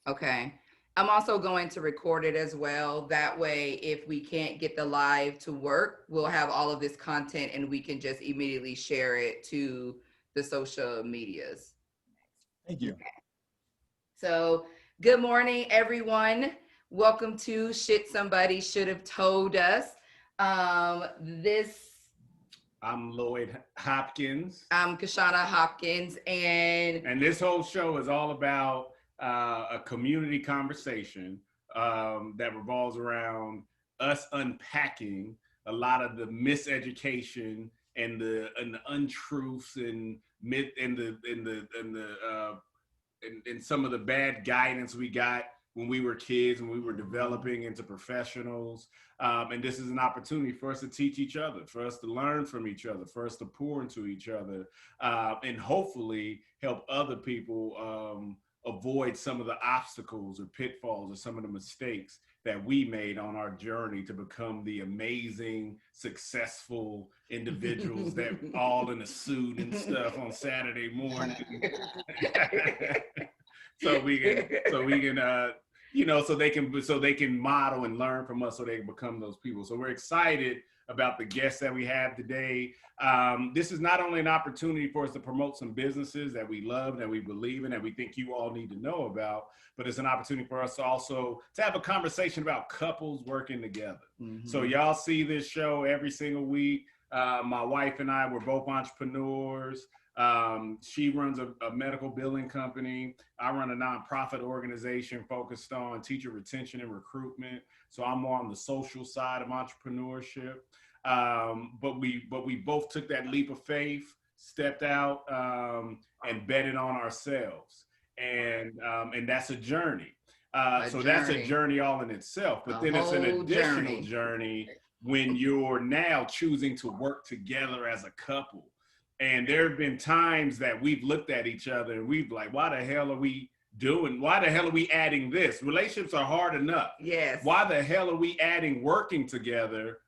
Okay. I'm also going to record it as well. That way, if we can't get the live to work, we'll have all of this content and we can just immediately share it to the social medias. Thank you. So, good morning, everyone. Welcome to Shit Somebody Should Have Told Us. This I'm Lloyd Hopkins. I'm Kashana Hopkins, And this whole show is all about a community conversation that revolves around us unpacking a lot of the miseducation and the untruths and myth and some of the bad guidance we got when we were kids and we were developing into professionals. And this is an opportunity for us to teach each other, for us to learn from each other, for us to pour into each other, and hopefully help other people avoid some of the obstacles or pitfalls or some of the mistakes that we made on our journey to become the amazing, successful individuals that all in a suit and stuff on Saturday morning. so we can so they can model and learn from us so they can become those people. So we're excited about the guests that we have today. This is not only an opportunity for us to promote some businesses that we love, that we believe in, that we think you all need to know about, but it's an opportunity for us to also to have a conversation about couples working together. Mm-hmm. So y'all see this show every single week. My wife and I, we're both entrepreneurs. She runs a medical billing company. I run a nonprofit organization focused on teacher retention and recruitment. So I'm more on the social side of entrepreneurship. But we both took that leap of faith, stepped out, and betted on ourselves. And that's a journey. That's a journey all in itself. But then it's an additional journey when you're now choosing to work together as a couple. And there have been times that we've looked at each other and we've like, why the hell are we doing? Why the hell are we adding this? Relationships are hard enough. Yes. Why the hell are we adding working together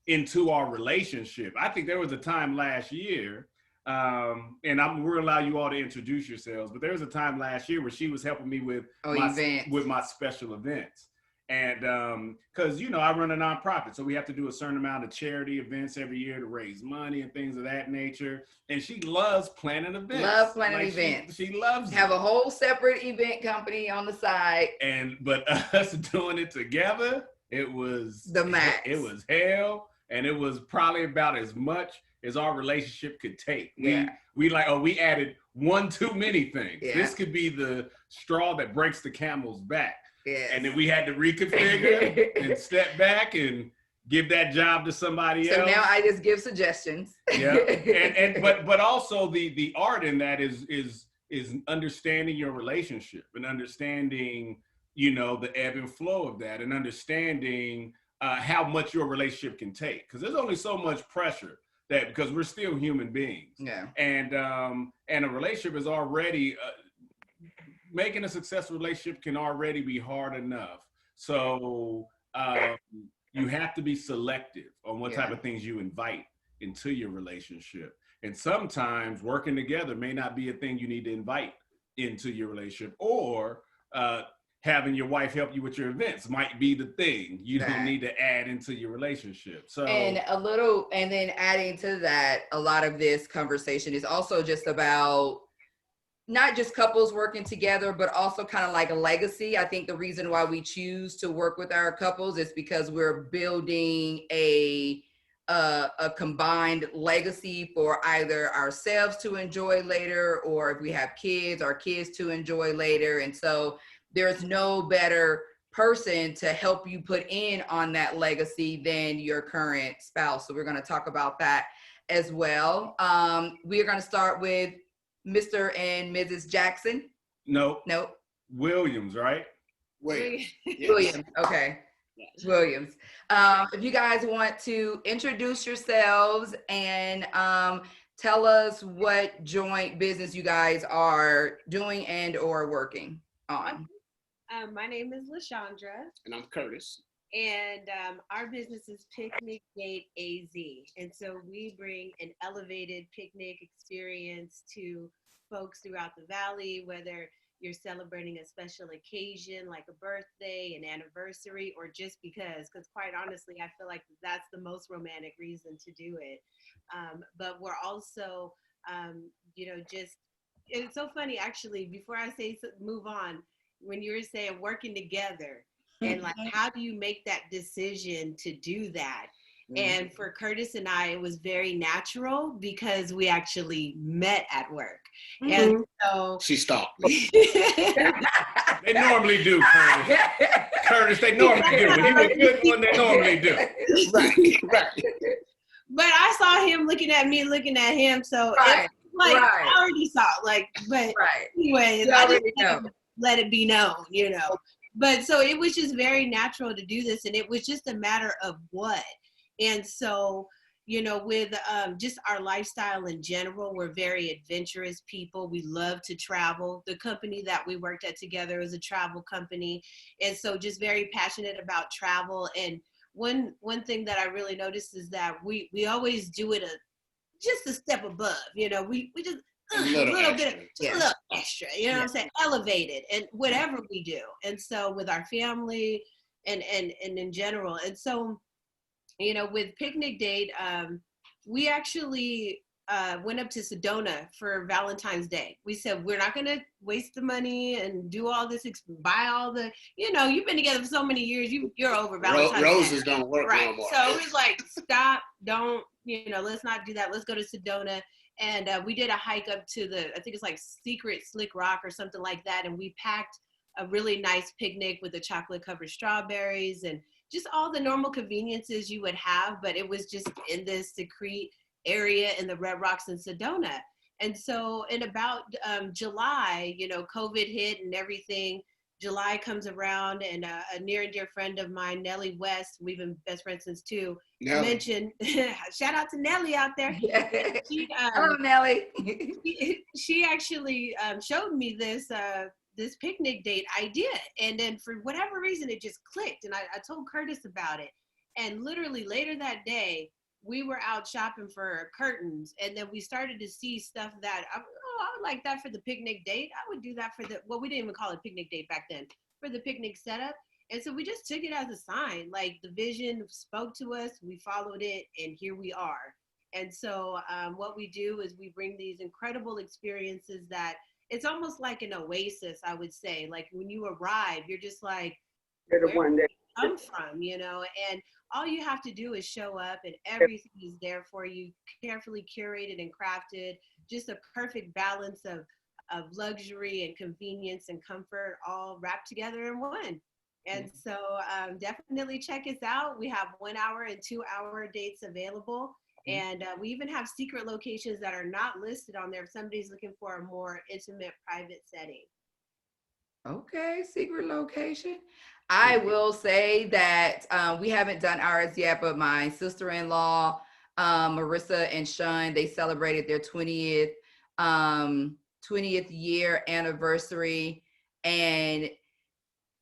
into our relationship? I think there was a time last year, and we're gonna allow you all to introduce yourselves, but there was a time last year where she was helping me with my special events. And because I run a nonprofit, so we have to do a certain amount of charity events every year to raise money and things of that nature. And she loves planning events. She loves have a whole separate event company on the side. But us doing it together, it was the max. It was hell, and it was probably about as much as our relationship could take. Yeah. We added one too many things. Yeah. This could be the straw that breaks the camel's back. Yes. And then we had to reconfigure and step back and give that job to somebody else. So now I just give suggestions. Yeah. But also the art in that is understanding your relationship and understanding, the ebb and flow of that, and understanding how much your relationship can take. Because there's only so much pressure because we're still human beings. Yeah. And a relationship is already making a successful relationship can already be hard enough. So you have to be selective on what type of things you invite into your relationship. And sometimes working together may not be a thing you need to invite into your relationship, or having your wife help you with your events might be the thing you don't need to add into your relationship. So and then adding to that, a lot of this conversation is also just about not just couples working together, but also kind of like a legacy. I think the reason why we choose to work with our couples is because we're building a combined legacy for either ourselves to enjoy later, or if we have kids, our kids to enjoy later. And so there's no better person to help you put in on that legacy than your current spouse. So we're going to talk about that as well. We are going to start with Mr. and Mrs. Jackson. Nope. Williams, right? Williams. Williams. Okay. Yes. Williams. If you guys want to introduce yourselves and tell us what joint business you guys are doing and or working on. My name is LaShondra. And I'm Curtis. And our business is Picnic Gate AZ. And so we bring an elevated picnic experience to folks throughout the valley, whether you're celebrating a special occasion like a birthday, an anniversary, or just because quite honestly, I feel like that's the most romantic reason to do it. But we're also, just, it's so funny actually, before I say move on, when you were saying working together and like, how do you make that decision to do that? And for Curtis and I, it was very natural because we actually met at work. And so She stalked me. They normally do, Curtis. Curtis, they normally do. When you a good one, they normally do. Right. But I saw him looking at me, looking at him. So Right, like right. I already saw it, like, but Right. anyways, You I already just know. let it be known, But so it was just very natural to do this, and it was just a matter of what. And so, with just our lifestyle in general, we're very adventurous people. We love to travel. The company that we worked at together is a travel company. And so just very passionate about travel. And one thing that I really noticed is that we always do it just a step above, we just a little bit, just a little extra, what I'm saying, elevated and whatever we do. And so with our family and in general. And so, with Picnic Date, we actually went up to Sedona for Valentine's Day. We said, we're not going to waste the money and do all this, buy all the, you've been together for so many years, you're over Valentine's Roses Day. don't work Right. no more. So it was like, stop, don't, let's not do that. Let's go to Sedona. And we did a hike up to I think it's like Secret Slick Rock or something like that. And we packed a really nice picnic with the chocolate covered strawberries and just all the normal conveniences you would have, but it was just in this secret area in the Red Rocks in Sedona. And so in about July, COVID hit and everything. July comes around, and a near and dear friend of mine, Nellie West, we've been best friends since two, mentioned, shout out to Nellie out there. Hello, Nellie. she actually showed me this Picnic Date idea. And then for whatever reason, it just clicked. And I told Curtis about it. And literally later that day, we were out shopping for curtains. And then we started to see stuff that, I would like that for the picnic date. I would do that for we didn't even call it picnic date back then, for the picnic setup. And so we just took it as a sign, like the vision spoke to us, we followed it, and here we are. And so what we do is we bring these incredible experiences that it's almost like an oasis, I would say. Like when you arrive, you're just like, where did you come from, and all you have to do is show up and everything is there for you, carefully curated and crafted, just a perfect balance of luxury and convenience and comfort all wrapped together in one. And so definitely check us out. We have 1 hour and 2 hour dates available. And we even have secret locations that are not listed on there if somebody's looking for a more intimate, private setting. Okay, secret location. I will say that we haven't done ours yet, but my sister-in-law, Marissa and Sean, they celebrated their 20th year anniversary, and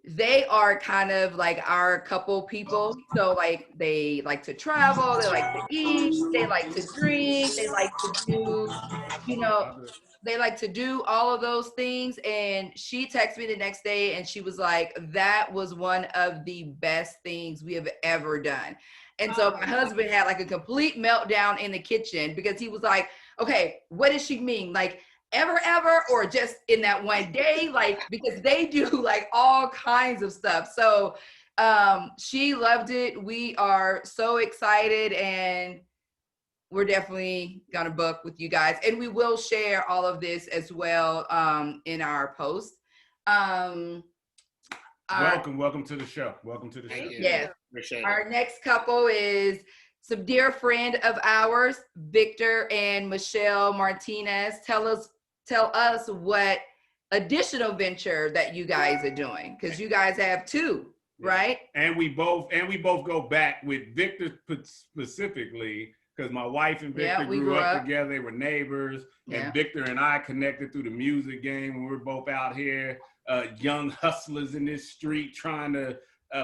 they are kind of like our couple people. So like they like to travel, they like to eat, they like to drink, they like to do, they like to do all of those things. And she texted me the next day and she was like, that was one of the best things we have ever done. And so my husband had like a complete meltdown in the kitchen because he was like, okay, what does she mean? Like, ever, or just in that one day? Like, because they do like all kinds of stuff. So she loved it. We are so excited, and we're definitely gonna book with you guys, and we will share all of this as well in our post. Welcome to the show. Welcome to the show. Yes. Appreciate Our it. next couple is some dear friend of ours, Victor and Michelle Martinez. Tell us what additional venture that you guys are doing, because you guys have two, right? And we both go back with Victor specifically, because my wife and Victor grew up together. They were neighbors, and Victor and I connected through the music game when we were both out here, young hustlers in this street trying to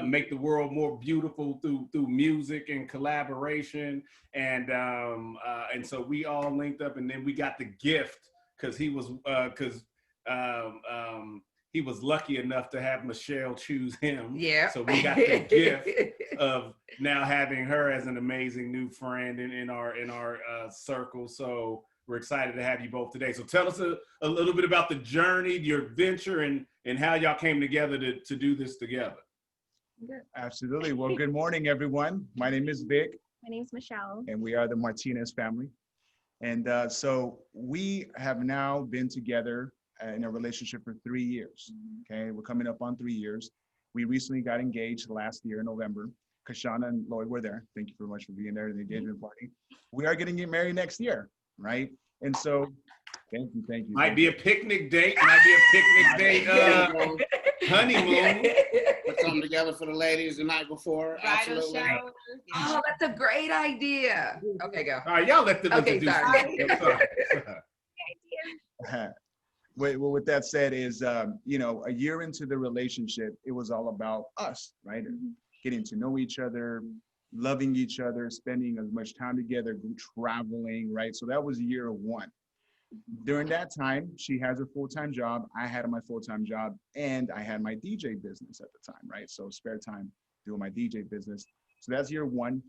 make the world more beautiful through music and collaboration. And so we all linked up, and then we got the gift because he was lucky enough to have Michelle choose him. Yeah. So we got the gift of now having her as an amazing new friend in our circle. So we're excited to have you both today. So tell us a little bit about the journey, your venture, and how y'all came together to do this together. Absolutely. Well, good morning, everyone. My name is Vic. My name's Michelle. And we are the Martinez family. And so we have now been together in a relationship for 3 years. Okay, we're coming up on 3 years. We recently got engaged last year in November. Kashana and Lloyd were there. Thank you very much for being there at the engagement party. We are getting married next year, right? And so, thank you. Might be a picnic date. Might be a picnic date. Honeymoon. Put something together for the ladies the night before. Bridal Absolutely. shower. Oh, that's a great idea. Okay, go. All right, y'all let them Okay, introduce sorry. themselves. Well, with that said is, you know, a year into the relationship, it was all about us, right? Getting to know each other, loving each other, spending as much time together, traveling, right? So that was year one. During that time, she has a full-time job. I had my full-time job, and I had my DJ business at the time, right? So spare time doing my DJ business. So that's year one.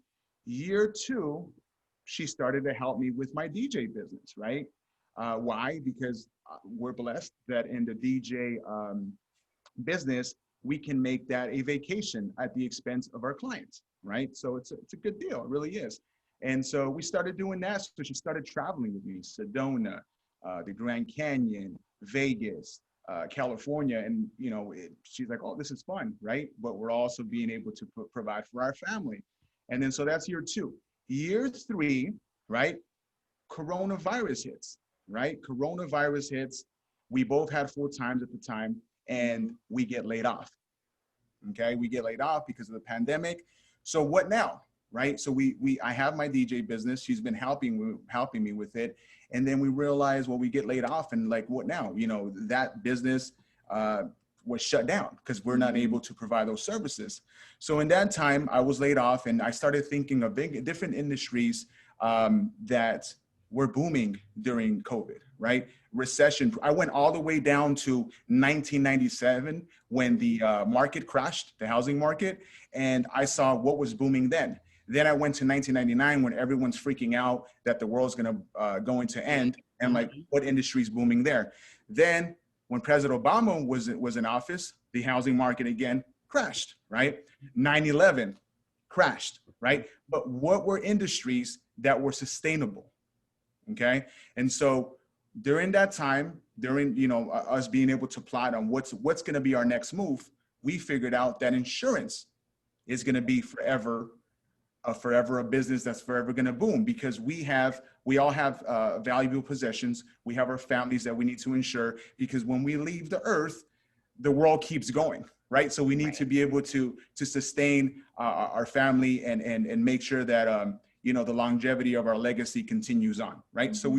Year two, she started to help me with my DJ business, right? Why? Because we're blessed that in the DJ business, we can make that a vacation at the expense of our clients, right? So it's a good deal, it really is. And so we started doing that. So she started traveling with me, Sedona, the Grand Canyon, Vegas, California. And, you know, she's like, oh, this is fun, right? But we're also being able to provide for our family. And then, so that's year two. Year three, right? Coronavirus hits, right? Coronavirus hits. We both had full times at the time, and we get laid off. Okay, we get laid off because of the pandemic. So what now? Right? So I have my DJ business. She's been helping me with it. And then we realized, well, we get laid off, and like, what now? You know, that business was shut down because we're not able to provide those services. So in that time, I was laid off, and I started thinking of different industries that were booming during COVID, right? Recession. I went all the way down to 1997 when the market crashed, the housing market, and I saw what was booming then. Then I went to 1999 when everyone's freaking out that the world's going to end, and like, what industry is booming there? Then when President Obama was in office, the housing market again crashed, right? 9/11 crashed, right? But what were industries that were sustainable? Okay, and so during that time, during, you know, us being able to plot on what's going to be our next move, we figured out that insurance is going to be forever a business that's forever going to boom, because we all have valuable possessions. We have our families that we need to insure, because when we leave the earth, the world keeps going, right? So we need to be able to sustain our family and make sure that you know, the longevity of our legacy continues on, right? So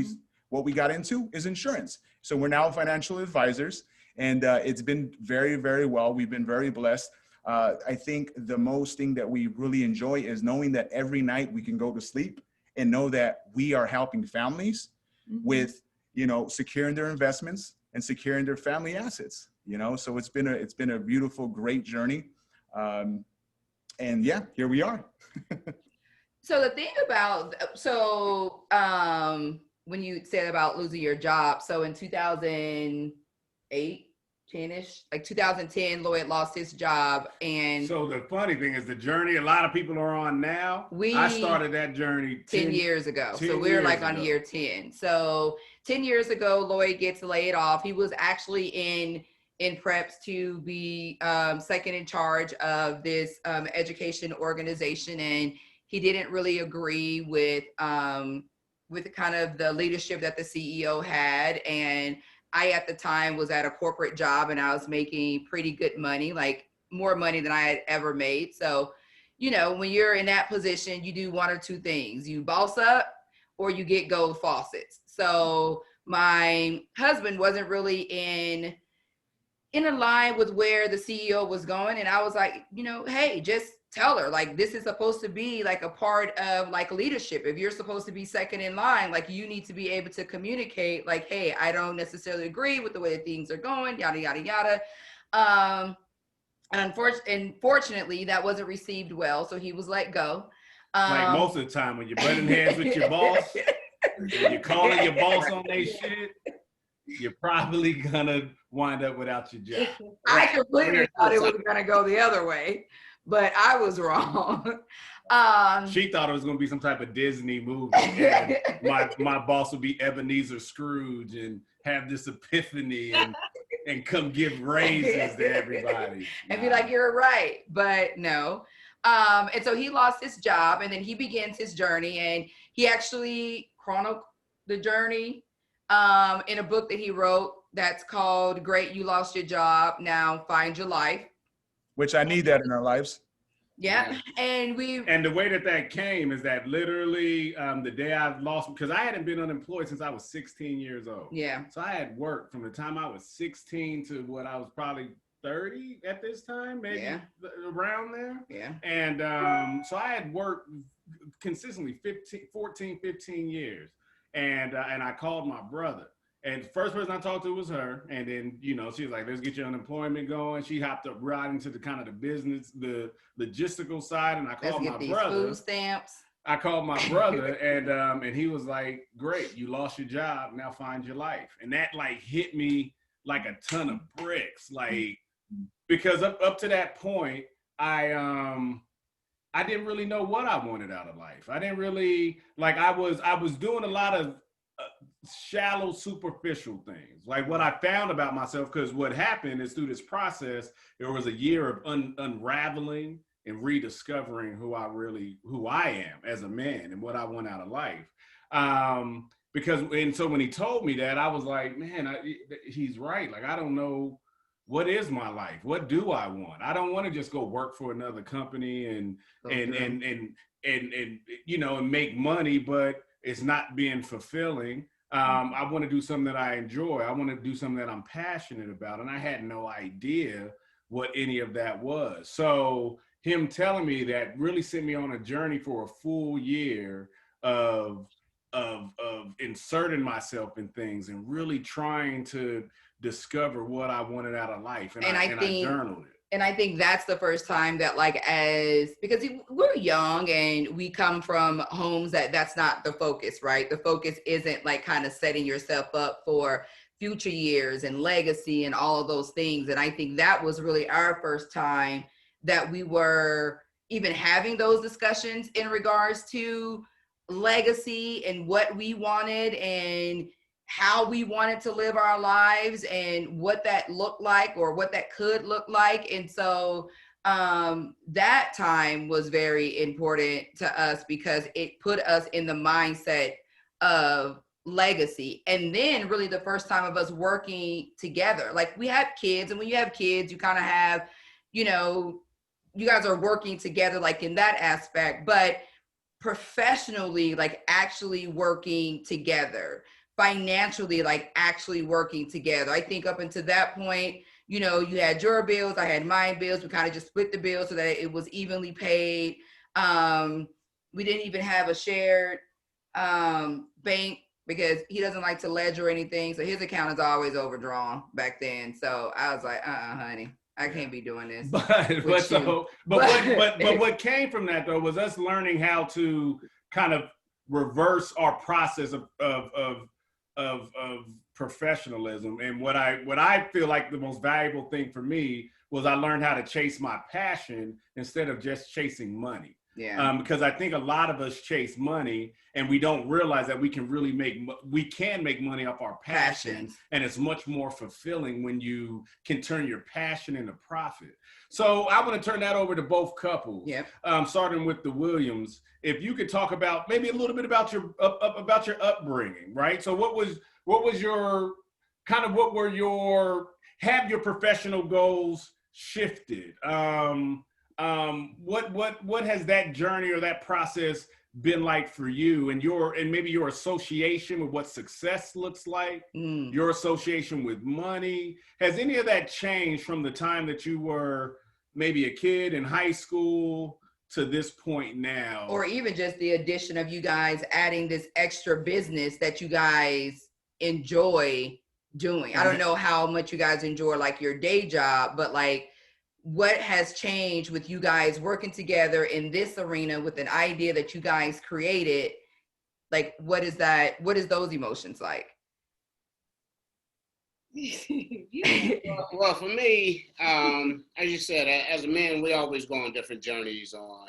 what we got into is insurance. So we're now financial advisors, and it's been very, very well. We've been very blessed. I think the most thing that we really enjoy is knowing that every night we can go to sleep and know that we are helping families with, you know, securing their investments and securing their family assets, you know? So it's been a beautiful, great journey. And yeah, here we are. So the thing about, when you said about losing your job, so in 2008, 10-ish, like 2010, Lloyd lost his job. And so the funny thing is the journey a lot of people are on now. I started that journey 10 years ago. So we're like on year 10. So 10 years ago, Lloyd gets laid off. He was actually in preps to be second in charge of this education organization, and he didn't really agree with kind of the leadership that the CEO had. And I, at the time, was at a corporate job, and I was making pretty good money, like more money than I had ever made. So, you know, when you're in that position, you do one or two things. You boss up or you get gold faucets. So my husband wasn't really in line with where the CEO was going. And I was like, you know, hey, just tell her, like, this is supposed to be like a part of like leadership. If you're supposed to be second in line, like, you need to be able to communicate, like, hey, I don't necessarily agree with the way that things are going, yada, yada, yada. And unfortunately, that wasn't received well. So he was let go. Like most of the time when you're butting heads with your boss, when you're calling your boss on their shit, you're probably gonna wind up without your job. I completely thought it was gonna go the other way, but I was wrong. She thought it was gonna be some type of Disney movie, and my boss would be Ebenezer Scrooge and have this epiphany and come give raises to everybody and be like, you're right, but no. And so he lost his job, and then he begins his journey, and he actually chronicled the journey in a book that he wrote that's called Great, You Lost Your Job, Now Find Your Life. Which I need that in our lives. Yeah. And the way that came is that literally the day I lost, because I hadn't been unemployed since I was 16 years old. Yeah. So I had worked from the time I was 16 to what I was probably 30 at this time, maybe around there. Yeah. And so I had worked consistently 15 years. And I called my brother. And the first person I talked to was her. And then, you know, she was like, let's get your unemployment going. She hopped up right into the kind of the business, the logistical side. And I called my brother. Food stamps. I called my brother and he was like, great, you lost your job, now find your life. And that like hit me like a ton of bricks. Like, because up to that point, I didn't really know what I wanted out of life. I didn't really, like, I was doing a lot of shallow, superficial things. Like what I found about myself, because what happened is through this process, there was a year of unraveling and rediscovering who I am as a man and what I want out of life. And so when he told me that, I was like, man, he's right. Like, I don't know. What is my life? What do I want? I don't want to just go work for another company and you know, and make money, but it's not being fulfilling. I want to do something that I enjoy. I want to do something that I'm passionate about. And I had no idea what any of that was. So him telling me that really sent me on a journey for a full year of inserting myself in things and really trying to discover what I wanted out of life. And I journaled it. And I think that's the first time that, like, because we're young and we come from homes that's not the focus, right? The focus isn't like kind of setting yourself up for future years and legacy and all of those things. And I think that was really our first time that we were even having those discussions in regards to legacy and what we wanted and how we wanted to live our lives and what that looked like or what that could look like. And so that time was very important to us because it put us in the mindset of legacy. And then really the first time of us working together, like we have kids, and when you have kids, you kind of have, you know, you guys are working together like in that aspect, but professionally, like actually working together, financially, like actually working together. I think up until that point, you know, you had your bills, I had my bills. We kind of just split the bills so that it was evenly paid. We didn't even have a shared bank because he doesn't like to ledger anything. So his account is always overdrawn back then. So I was like, honey, I can't be doing this. But what came from that though was us learning how to kind of reverse our process of professionalism. And what I feel like the most valuable thing for me was I learned how to chase my passion instead of just chasing money. Yeah. Because I think a lot of us chase money and we don't realize that we can make money off our passion. And it's much more fulfilling when you can turn your passion into profit. So I want to turn that over to both couples. Yep. Starting with the Williams. If you could talk about maybe a little bit about your upbringing, right? So what was your kind of have your professional goals shifted? What has that journey or that process been like for you and maybe your association with what success looks like, your association with money? Has any of that changed from the time that you were maybe a kid in high school to this point now. Or even just the addition of you guys adding this extra business that you guys enjoy doing. I don't know how much you guys enjoy like your day job, but like what has changed with you guys working together in this arena with an idea that you guys created? Like, what is those emotions like? Well, for me, as you said, as a man, we always go on different journeys on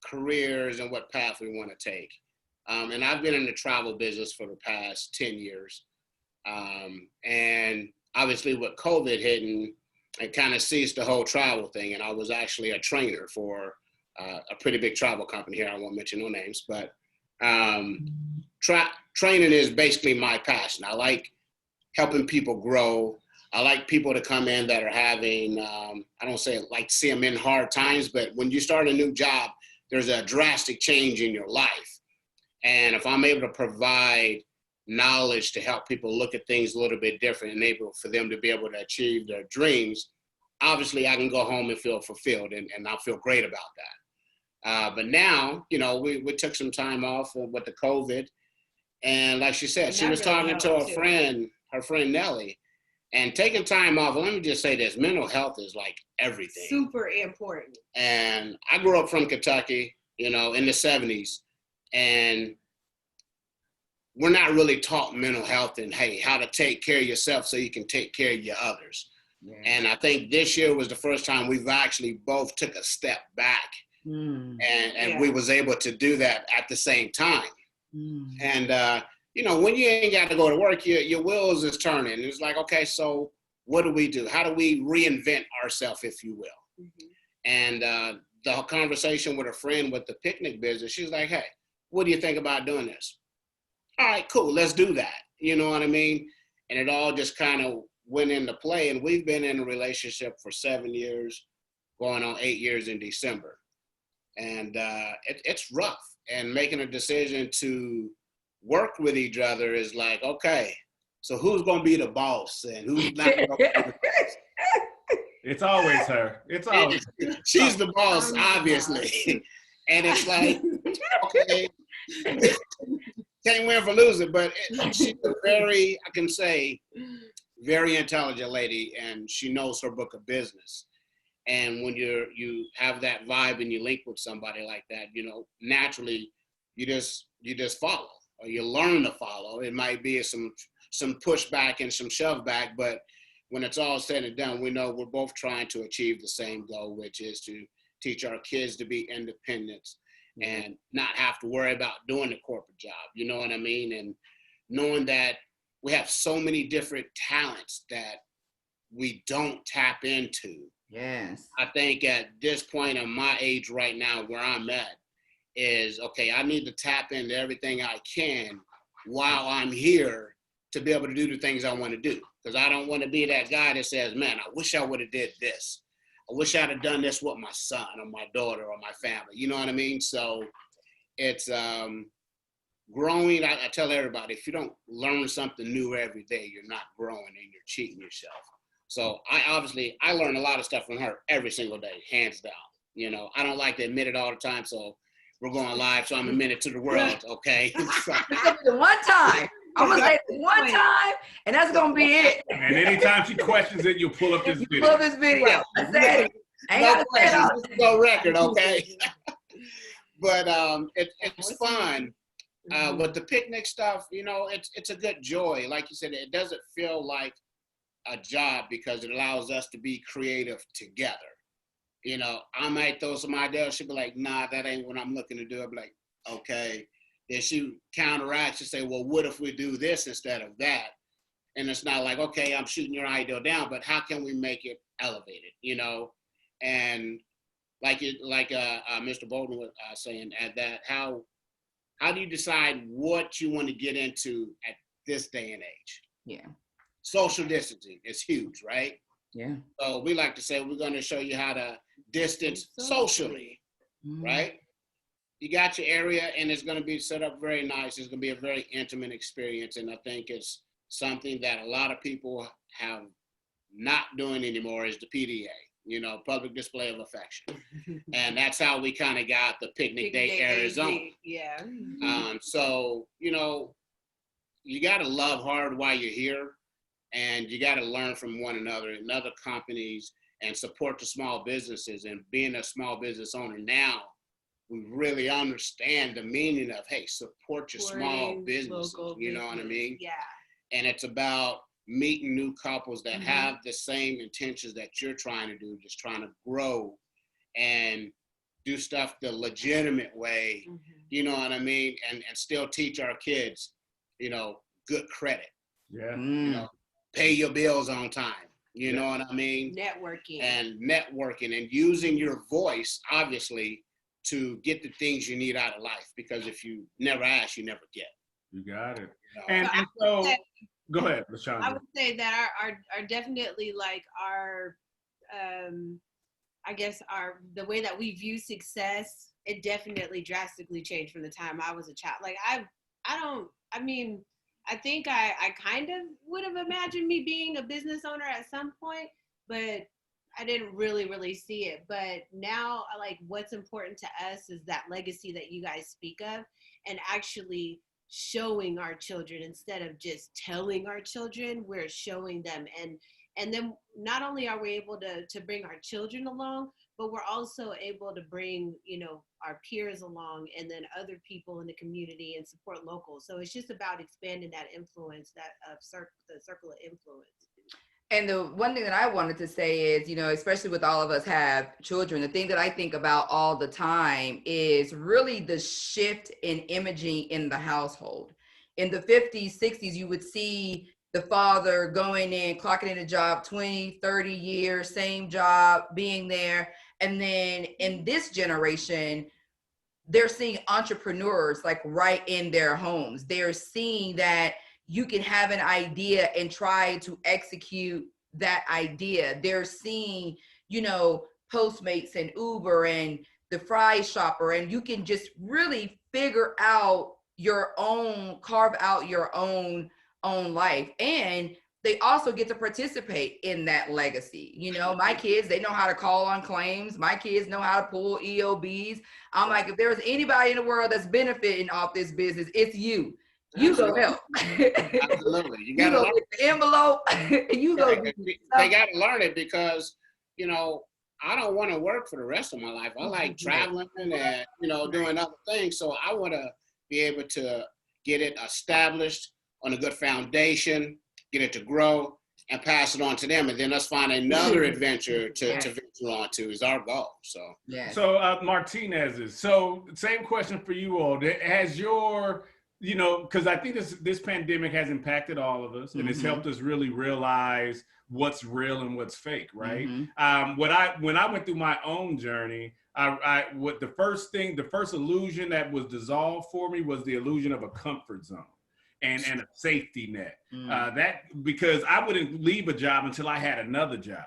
careers and what path we want to take. And I've been in the travel business for the past 10 years. And obviously with COVID hitting, it kind of ceased the whole travel thing. And I was actually a trainer for a pretty big travel company here. I won't mention no names, but training is basically my passion. I like helping people grow. I like people to come in that are having, I don't say like see them in hard times, but when you start a new job, there's a drastic change in your life. And if I'm able to provide knowledge to help people look at things a little bit different and able for them to be able to achieve their dreams, obviously I can go home and feel fulfilled and I feel great about that. But now, you know, we took some time off with the COVID. And like she said, she was talking to her friend Nellie, and taking time off. Let me just say this, mental health is like everything. Super important. And I grew up from Kentucky, you know, in the 70s. And we're not really taught mental health and, hey, how to take care of yourself so you can take care of your others. Yeah. And I think this year was the first time we've actually both took a step back and we was able to do that at the same time. And, you know, when you ain't got to go to work, your wheels is turning. It's like, okay, so what do we do? How do we reinvent ourselves, if you will? And the conversation with a friend with the picnic business, she's like, hey, what do you think about doing this? All right, cool, let's do that. You know what I mean? And it all just kind of went into play. And we've been in a relationship for 7 years, going on 8 years in December. And it's rough. And making a decision to work with each other is like, okay, so who's going to be the boss and who's not going to be the boss? It's always her. It's always she's the boss, obviously. And it's like, okay, can't win for losing, but she's a very, I can say, very intelligent lady, and she knows her book of business. And when you have that vibe and you link with somebody like that, you know, naturally you just follow, or you learn to follow. It might be some pushback and some shove back, but when it's all said and done, we know we're both trying to achieve the same goal, which is to teach our kids to be independent and not have to worry about doing the corporate job. You know what I mean? And knowing that we have so many different talents that we don't tap into. Yes. I think at this point in my age right now, where I'm at is, okay, I need to tap into everything I can while I'm here to be able to do the things I want to do. Because I don't want to be that guy that says, man, I wish I would have did this. I wish I'd have done this with my son or my daughter or my family. You know what I mean? So it's growing. I tell everybody, if you don't learn something new every day, you're not growing and you're cheating yourself. So I learn a lot of stuff from her every single day, hands down. You know, I don't like to admit it all the time. So we're going live, so I'm admitting it to the world, okay? One time. I'm going to say it one time, and that's going to be it. And anytime she questions it, you'll pull up this video. Pull up this video. I said it. No questions. This is no record, okay? But it's fun. With the picnic stuff, you know, it's a good joy. Like you said, it doesn't feel like a job because it allows us to be creative together. You know, I might throw some ideas. She'll be like, nah, that ain't what I'm looking to do. I'll be like, okay. Then she counteracts and say, well, what if we do this instead of that? And it's not like, okay, I'm shooting your idea down, but how can we make it elevated, you know? And like Mr. Bolden was saying at that, how do you decide what you want to get into at this day and age? Yeah. Social distancing is huge, right? Yeah. So we like to say we're going to show you how to distance socially, right? You got your area and it's going to be set up very nice. It's going to be a very intimate experience. And I think it's something that a lot of people have not doing anymore is the PDA. public display of affection. And that's how we kind of got the picnic date Arizona. Yeah. So, you got to love hard while you're here, and you got to learn from one another and other companies and support the small businesses. And being a small business owner now, we really understand the meaning of, hey, support your small businesses, you know what I mean? Yeah. And it's about meeting new couples that have the same intentions that you're trying to do, just trying to grow and do stuff the legitimate way, you know what I mean? And still teach our kids, good credit. Yeah. Pay your bills on time. You know what I mean? Networking And using your voice, obviously, to get the things you need out of life. Because if you never ask, you never get. You got it. And so, go ahead, LaShonda. I would say that our definitely like our, I guess the way that we view success, it definitely drastically changed from the time I was a child. Like I think I kind of would have imagined me being a business owner at some point, but I didn't really see it. But now, like, what's important to us is that legacy that you guys speak of, and actually showing our children instead of just telling our children. We're showing them, and then not only are we able to bring our children along, but we're also able to bring our peers along, and then other people in the community, and support local. So it's just about expanding that influence, the circle of influence. And the one thing that I wanted to say is, especially with all of us have children, the thing that I think about all the time is really the shift in imaging in the household. In the 50s, 60s, you would see the father going in, clocking in a job 20, 30 years, same job, being there. And then in this generation, they're seeing entrepreneurs like right in their homes. They're seeing that you can have an idea and try to execute that idea. They're seeing, Postmates and Uber and the Fry Shopper, and you can just really figure out carve out your own life. And they also get to participate in that legacy. My kids, they know how to call on claims. My kids know how to pull EOBs. I'm like, if there's anybody in the world that's benefiting off this business, it's you. You go help. Absolutely. You go learn get the envelope. You go. They got to learn it because, I don't want to work for the rest of my life. I like traveling and, doing other things. So I want to be able to get it established on a good foundation, get it to grow, and pass it on to them. And then let's find another adventure to venture on to is our goal. So, So Martinez, so same question for you all. Has your, because I think this pandemic has impacted all of us, and it's helped us really realize what's real and what's fake, right? When I went through my own journey, the first illusion that was dissolved for me was the illusion of a comfort zone and a safety net. Because I wouldn't leave a job until I had another job.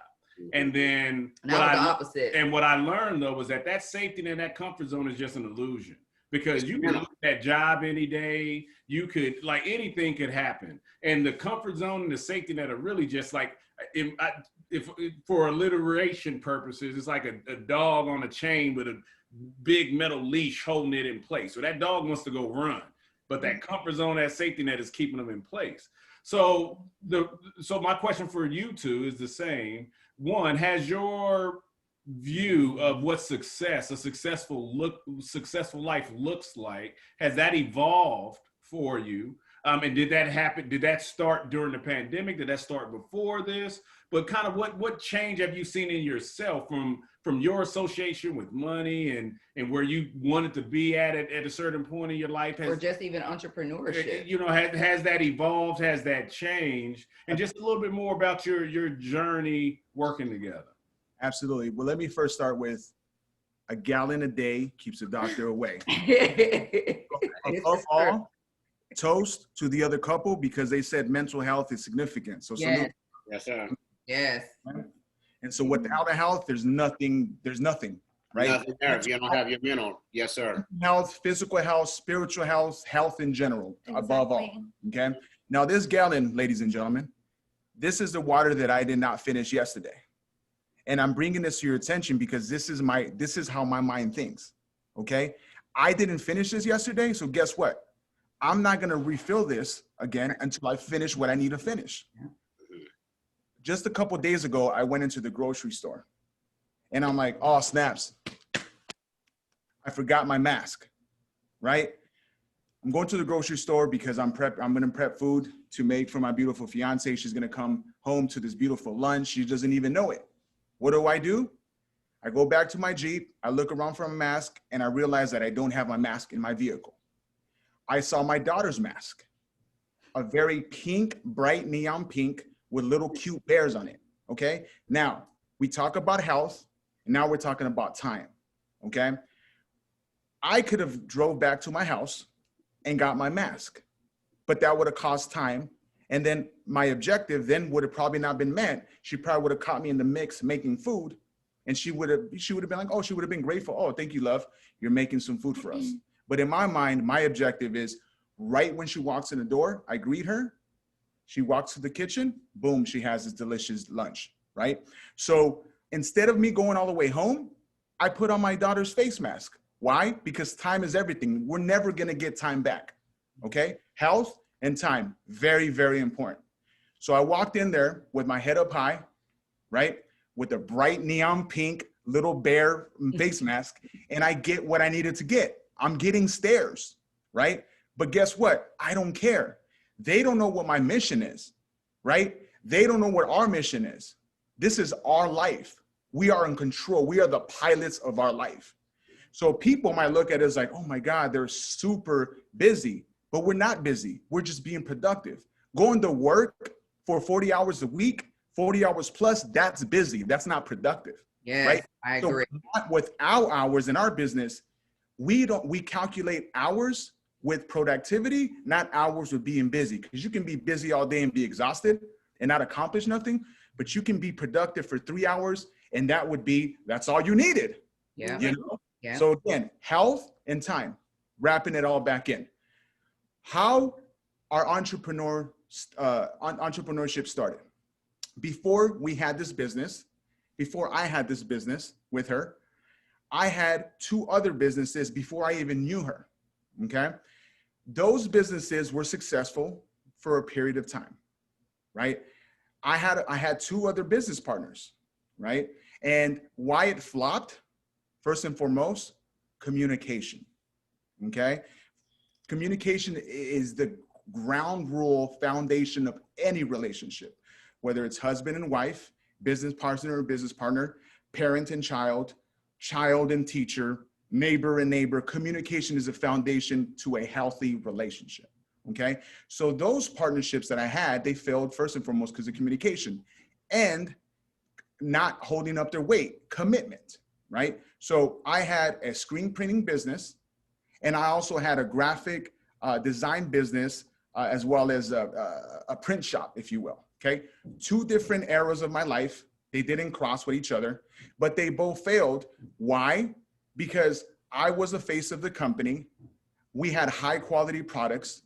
And then what I learned though was that safety net, that comfort zone is just an illusion. Because you can lose that job any day. You could, like, anything could happen. And the comfort zone and the safety net are really just like, if for alliteration purposes, it's like a dog on a chain with a big metal leash holding it in place. So that dog wants to go run, but that comfort zone, that safety net is keeping them in place. So my question for you two is the same. One, has your view of what a successful life looks like, has that evolved for you? And did that happen? Did that start during the pandemic? Did that start before this? But kind of what change have you seen in yourself from your association with money and where you wanted to be at a certain point in your life? Or just even entrepreneurship. Has that evolved? Has that changed? And just a little bit more about your journey working together. Absolutely. Well, let me first start with a gallon a day keeps the doctor away. Above all, toast to the other couple because they said mental health is significant. So yes, sir. Yes. And so without health, there's nothing, right? Nothing there if you don't have your mental. Yes, sir. Health, physical health, spiritual health in general, above all. Okay. Now this gallon, ladies and gentlemen, this is the water that I did not finish yesterday. And I'm bringing this to your attention because this is how my mind thinks. Okay. I didn't finish this yesterday. So guess what? I'm not going to refill this again until I finish what I need to finish. Just a couple of days ago, I went into the grocery store and I'm like, oh, snaps. I forgot my mask, right? I'm going to the grocery store because I'm going to prep food to make for my beautiful fiance. She's going to come home to this beautiful lunch. She doesn't even know it. What do? I go back to my Jeep. I look around for a mask and I realize that I don't have my mask in my vehicle. I saw my daughter's mask, a very pink, bright neon pink with little cute bears on it. Okay. Now we talk about health and now we're talking about time. Okay. I could have drove back to my house and got my mask, but that would have cost time. And then my objective then would have probably not been met. She probably would have caught me in the mix making food. And she would have been like, oh, she would have been grateful. Oh, thank you, love. You're making some food for us. But in my mind, my objective is right when she walks in the door, I greet her. She walks to the kitchen, boom, she has this delicious lunch, right? So instead of me going all the way home, I put on my daughter's face mask. Why? Because time is everything. We're never going to get time back. Okay. Health and time. Very, very important. So I walked in there with my head up high, right? With a bright neon pink little bear face mask. And I get what I needed to get. I'm getting stares, right? But guess what? I don't care. They don't know what my mission is, right? They don't know what our mission is. This is our life. We are in control. We are the pilots of our life. So people might look at it as like, oh my God, they're super busy, but we're not busy. We're just being productive. Going to work for 40 hours a week, 40 hours plus, that's busy. That's not productive. Yes, right? I agree. So with our hours in our business, we calculate hours with productivity, not hours with being busy. Because you can be busy all day and be exhausted and not accomplish nothing, but you can be productive for 3 hours and that's all you needed. Yeah. You know? Yeah. So again, health and time, wrapping it all back in. How our entrepreneurship started. Before I had this business with her, I had 2 other businesses before I even knew her. Okay. Those businesses were successful for a period of time, right? I had 2 other business partners, right? And why it flopped, first and foremost, communication. Okay. Communication is the ground rule foundation of any relationship, whether it's husband and wife, business partner or business partner, parent and child, child and teacher, neighbor and neighbor. Communication is a foundation to a healthy relationship. Okay. So those partnerships that I had, they failed first and foremost because of communication and not holding up their weight, commitment, right? So I had a screen printing business and I also had a graphic design business as well as a print shop, if you will. Okay. 2 different eras of my life. They didn't cross with each other, but they both failed. Why? Because I was the face of the company. We had high quality products.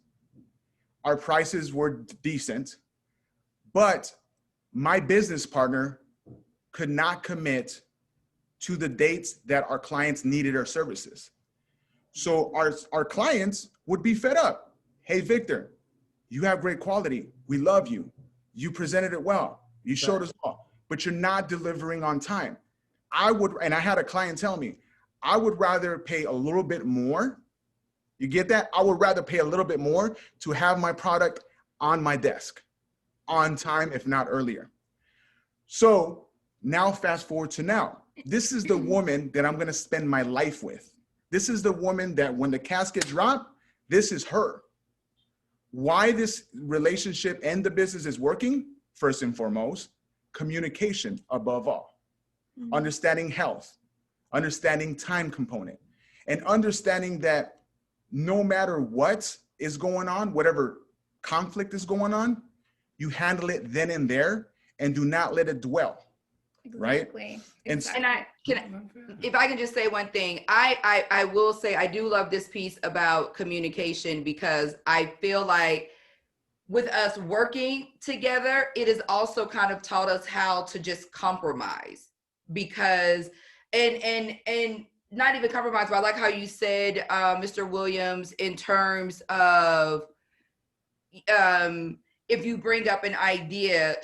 Our prices were decent, but my business partner could not commit to the dates that our clients needed our services. So our clients would be fed up. Hey, Victor, you have great quality. We love you. You presented it well. You showed us well, but you're not delivering on time. And I had a client tell me, I would rather pay a little bit more. You get that? I would rather pay a little bit more to have my product on my desk on time, if not earlier. So now fast forward to now. This is the woman that I'm going to spend my life with. This is the woman that when the casket drops, this is her. Why this relationship and the business is working, first and foremost, communication above all. Mm-hmm. Understanding health, understanding time component, and understanding that no matter what is going on, whatever conflict is going on, you handle it then and there and do not let it dwell. Exactly. Right? If I can just say one thing, I will say I do love this piece about communication because I feel like with us working together, it has also kind of taught us how to just compromise. because, and not even compromise, but I like how you said, Mr. Williams, in terms of, if you bring up an idea,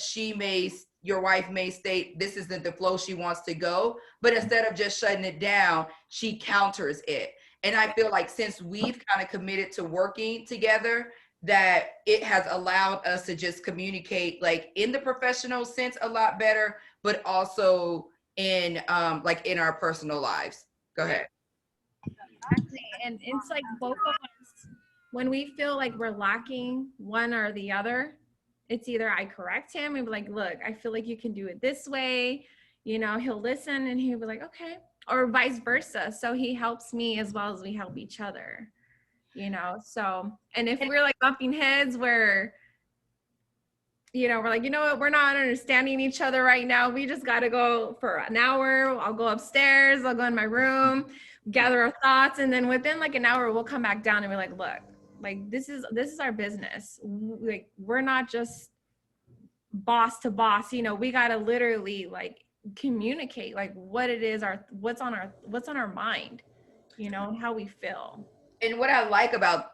your wife may state this isn't the flow she wants to go, but instead of just shutting it down, she counters it. And I feel like since we've kind of committed to working together, that it has allowed us to just communicate like in the professional sense a lot better, but also in like in our personal lives. Go ahead. Exactly. And it's like both of us, when we feel like we're lacking one or the other, it's either I correct him and be like, look, I feel like you can do it this way. You know, he'll listen and he'll be like, okay, or vice versa. So he helps me as well as we help each other, you know? So, and if we're like bumping heads where, you know, we're like, you know what, we're not understanding each other right now. We just got to go for an hour. I'll go upstairs. I'll go in my room, gather our thoughts. And then within like an hour, we'll come back down and be like, look, like, this is our business. Like, we're not just boss to boss, you know, we got to literally like communicate like what it is, what's on our mind, you know, and how we feel. And what I like about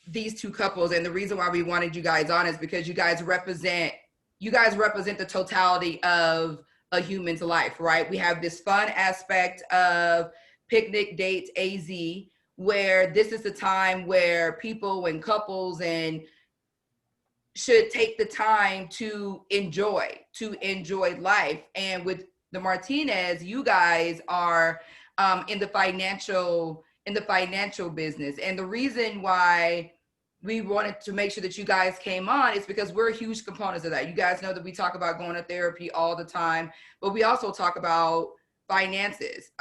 these two couples, and the reason why we wanted you guys on, is because you guys represent the totality of a human's life, right? We have this fun aspect of Picnic Dates AZ, where this is the time where people and couples and should take the time to enjoy life. And with the Martinez, you guys are in the financial business. And the reason why we wanted to make sure that you guys came on is because we're huge components of that. You guys know that we talk about going to therapy all the time, but we also talk about finances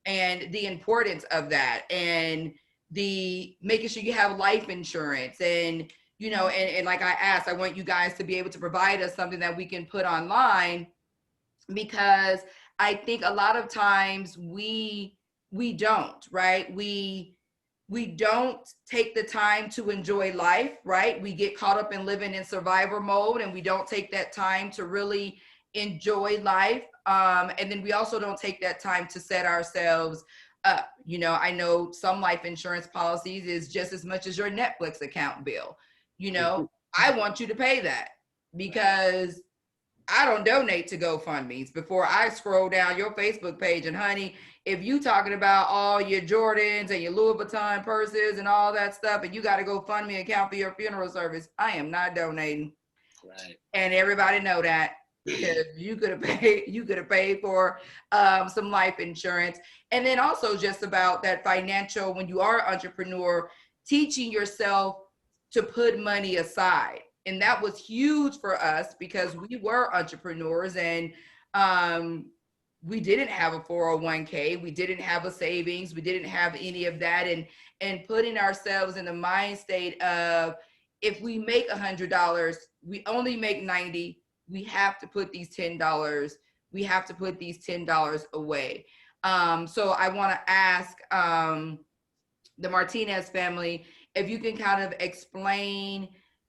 and the importance of that, and the making sure you have life insurance, and you know, and like I asked, I want you guys to be able to provide us something that we can put online, because I think a lot of times we don't, right? We don't take the time to enjoy life, right? We get caught up in living in survivor mode, and we don't take that time to really enjoy life. And then we also don't take that time to set ourselves up. You know, I know some life insurance policies is just as much as your Netflix account bill. You know, I want you to pay that, because I don't donate to GoFundMe's before I scroll down your Facebook page. And honey, if you talking about all your Jordans and your Louis Vuitton purses and all that stuff, and you got a GoFundMe account for your funeral service, I am not donating. Right. And everybody know that, because you could have paid for some life insurance. And then also just about that financial, when you are an entrepreneur, teaching yourself to put money aside. And that was huge for us, because we were entrepreneurs, and we didn't have a 401k, we didn't have a savings, we didn't have any of that. And putting ourselves in the mind state of, if we make $100, we only make 90, we have to put these $10, away. So I want to ask the Martinez family, if you can kind of explain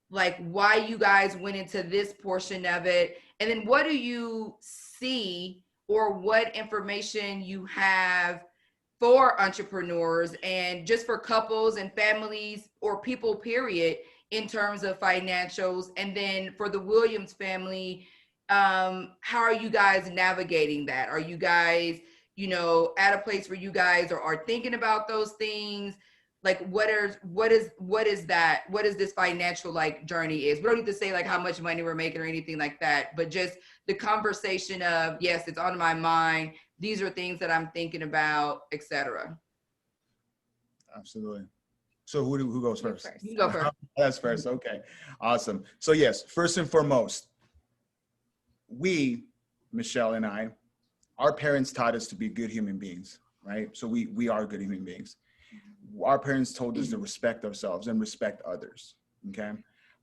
like why you guys went into this portion of it, and then what do you see, or what information you have for entrepreneurs and just for couples and families, or people period, in terms of financials. And then for the Williams family, how are you guys navigating that? Are you guys, you know, at a place where you guys are thinking about those things? Like what is this financial like journey is? We don't need to say like how much money we're making or anything like that, but just the conversation of, yes, it's on my mind, these are things that I'm thinking about, etc. Absolutely. So who goes first? You go first. That's first. Okay. Awesome. So yes, first and foremost, we, Michelle and I, our parents taught us to be good human beings, right? So we are good human beings. Our parents told us to respect ourselves and respect others, okay?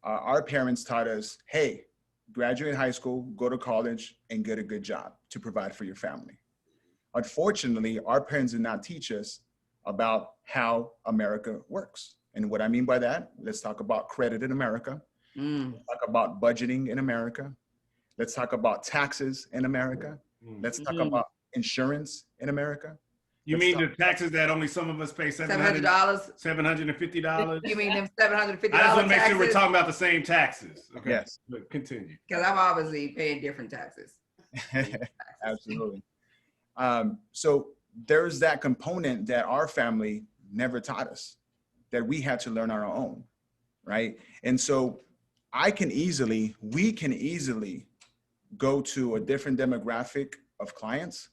Our parents taught us, hey, graduate high school, go to college, and get a good job to provide for your family. Unfortunately, our parents did not teach us about how America works. And what I mean by that, let's talk about credit in America. Let's talk about budgeting in America. Let's talk about taxes in America. Let's talk about insurance in America. You mean the taxes that only some of us pay $700? $750? You mean them $750 I just want to make sure we're taxes? talking about the same taxes. Okay. Yes. But continue. Because I'm obviously paying different taxes. Absolutely. So there's that component that our family never taught us, that we had to learn on our own, right? And so we can easily go to a different demographic of clients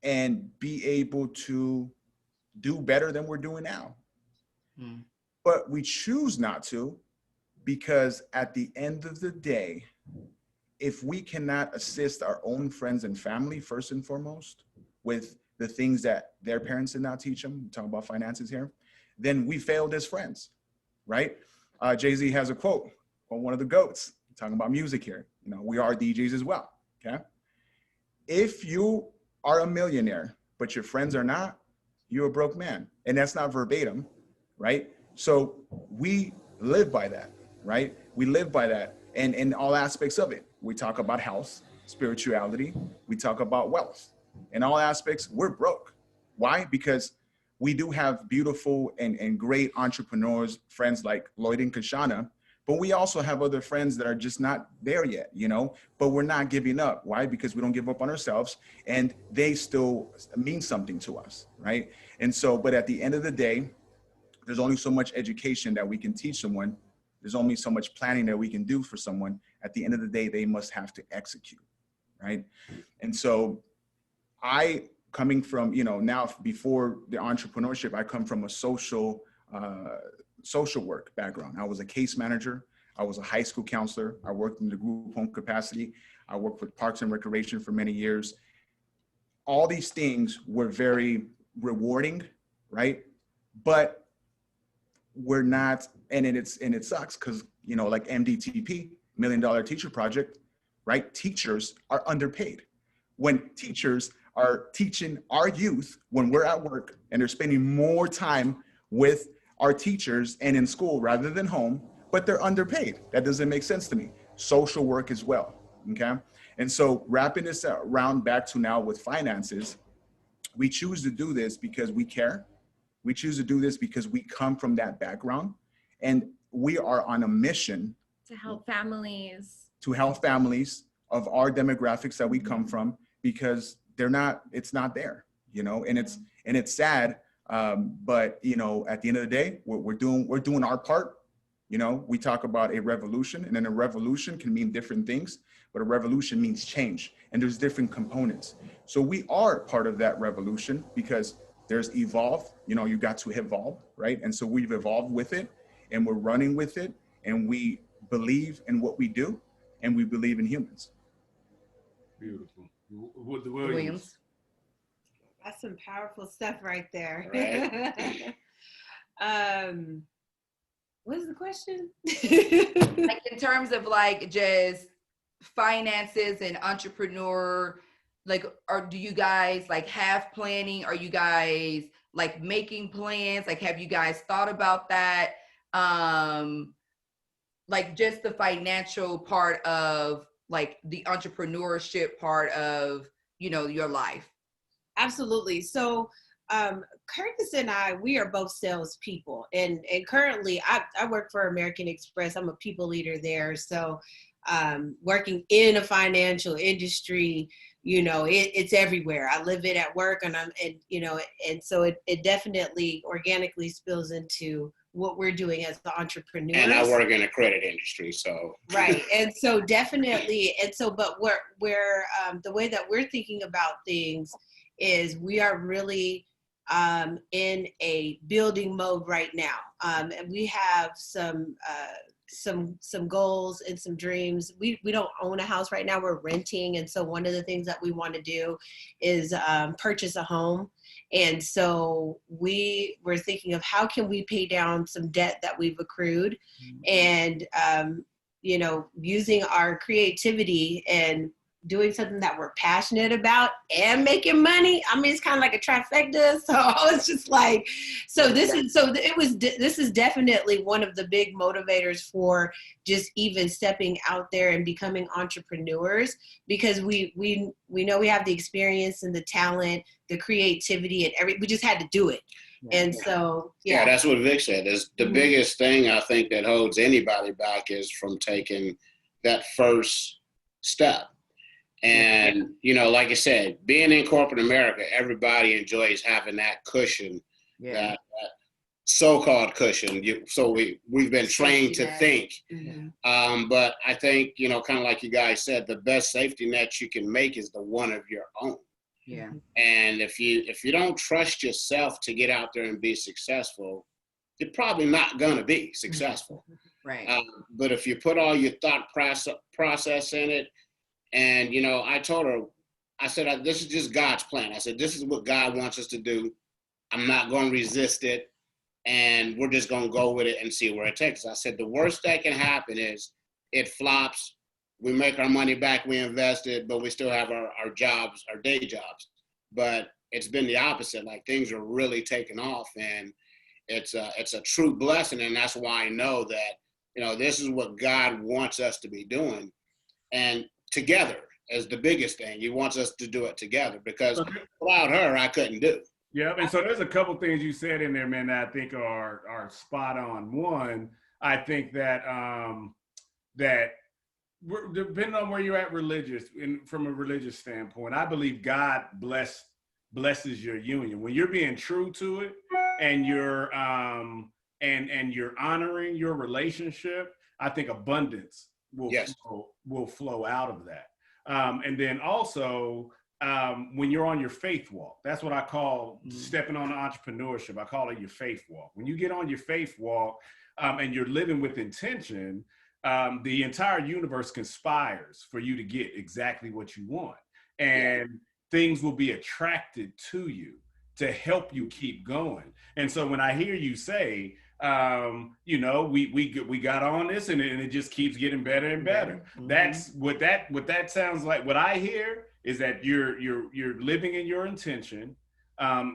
and be able to do better than we're doing now. But we choose not to, because at the end of the day, if we cannot assist our own friends and family first and foremost with the things that their parents did not teach them, we're talking about finances here, then we failed as friends, right? Jay-Z has a quote on one of the GOATs, talking about music here. You know, we are DJs as well, okay? If you are a millionaire, but your friends are not, you're a broke man. And that's not verbatim, right? So we live by that, right? We live by that, and in all aspects of it. We talk about health, spirituality, we talk about wealth. In all aspects, we're broke. Why? Because we do have beautiful and great entrepreneurs, friends like Lloyd and Kashana, but we also have other friends that are just not there yet, you know, but we're not giving up. Why? Because we don't give up on ourselves, and they still mean something to us, right? And so, but at the end of the day, there's only so much education that we can teach someone. There's only so much planning that we can do for someone. At the end of the day, they must have to execute, right? And so coming from, you know, now before the entrepreneurship, I come from a social work background. I was a case manager. I was a high school counselor. I worked in the group home capacity. I worked with Parks and Recreation for many years. All these things were very rewarding, right? But we're not, and it sucks because, you know, like MDTP, $1 Million Teacher Project, right? Teachers are underpaid. When teachers are teaching our youth, when we're at work and they're spending more time with our teachers and in school rather than home, but they're underpaid. That doesn't make sense to me. Social work as well, okay? And so wrapping this around back to now with finances, we choose to do this because we care. We choose to do this because we come from that background, and we are on a mission to help families of our demographics that we come from, because it's not there, you know, and it's sad. But, you know, at the end of the day, we're doing our part. You know, we talk about a revolution, and then a revolution can mean different things, but a revolution means change, and there's different components. So we are part of that revolution because there's evolve, you know, you got to evolve, right? And so we've evolved with it, and we're running with it, and we believe in what we do, and we believe in humans. Beautiful. Williams. That's some powerful stuff right there. Right. What is the question? Like in terms of like just finances and entrepreneur, like, do you guys like have planning? Are you guys like making plans? Like, have you guys thought about that? Like just the financial part of like the entrepreneurship part of, you know, your life. Absolutely. So Curtis and we are both salespeople, and currently I work for American Express. I'm a people leader there. So working in a financial industry, you know, it's everywhere. I live it at work, and so it definitely organically spills into what we're doing as the entrepreneurs. And I work in the credit industry, so. Right. And so definitely, but we're the way that we're thinking about things is we are really in a building mode right now. And we have some goals and some dreams. We don't own a house right now, we're renting. And so one of the things that we want to do is purchase a home. And so we were thinking of how can we pay down some debt that we've accrued, and, you know, using our creativity and doing something that we're passionate about and making money. I mean, it's kind of like a trifecta. So I was just like, this is definitely one of the big motivators for just even stepping out there and becoming entrepreneurs, because we know we have the experience and the talent, the creativity, and we just had to do it. And so, yeah, that's what Vic said. Is the biggest thing I think that holds anybody back is from taking that first step. And, you know, like I said, being in corporate America, everybody enjoys having that cushion, that so-called cushion. So we've been trained to think. But I think, you know, kind of like you guys said, the best safety net you can make is the one of your own. Yeah. And if you don't trust yourself to get out there and be successful, you're probably not going to be successful. Right. But if you put all your thought process in it, and, you know, I told her, I said, this is just God's plan. I said, this is what God wants us to do. I'm not going to resist it. And we're just going to go with it and see where it takes us. I said, the worst that can happen is it flops. We make our money back, we invest it, but we still have our jobs, our day jobs. But it's been the opposite. Like, things are really taking off, and it's a true blessing. And that's why I know that, you know, this is what God wants us to be doing. And together is the biggest thing. He wants us to do it together, because without her, I couldn't do. Yeah, and so there's a couple things you said in there, man, that I think are spot on. One, I think that that depending on where you're at from a religious standpoint, I believe God blesses your union when you're being true to it, and you're and you're honoring your relationship. I think abundance will flow out of that. And then also, when you're on your faith walk, that's what I call stepping on entrepreneurship. I call it your faith walk. When you get on your faith walk, and you're living with intention, the entire universe conspires for you to get exactly what you want. And things will be attracted to you to help you keep going. And so when I hear you say, you know, we got on this, and it just keeps getting better and better. That's what that sounds like. What I hear is that you're living in your intention,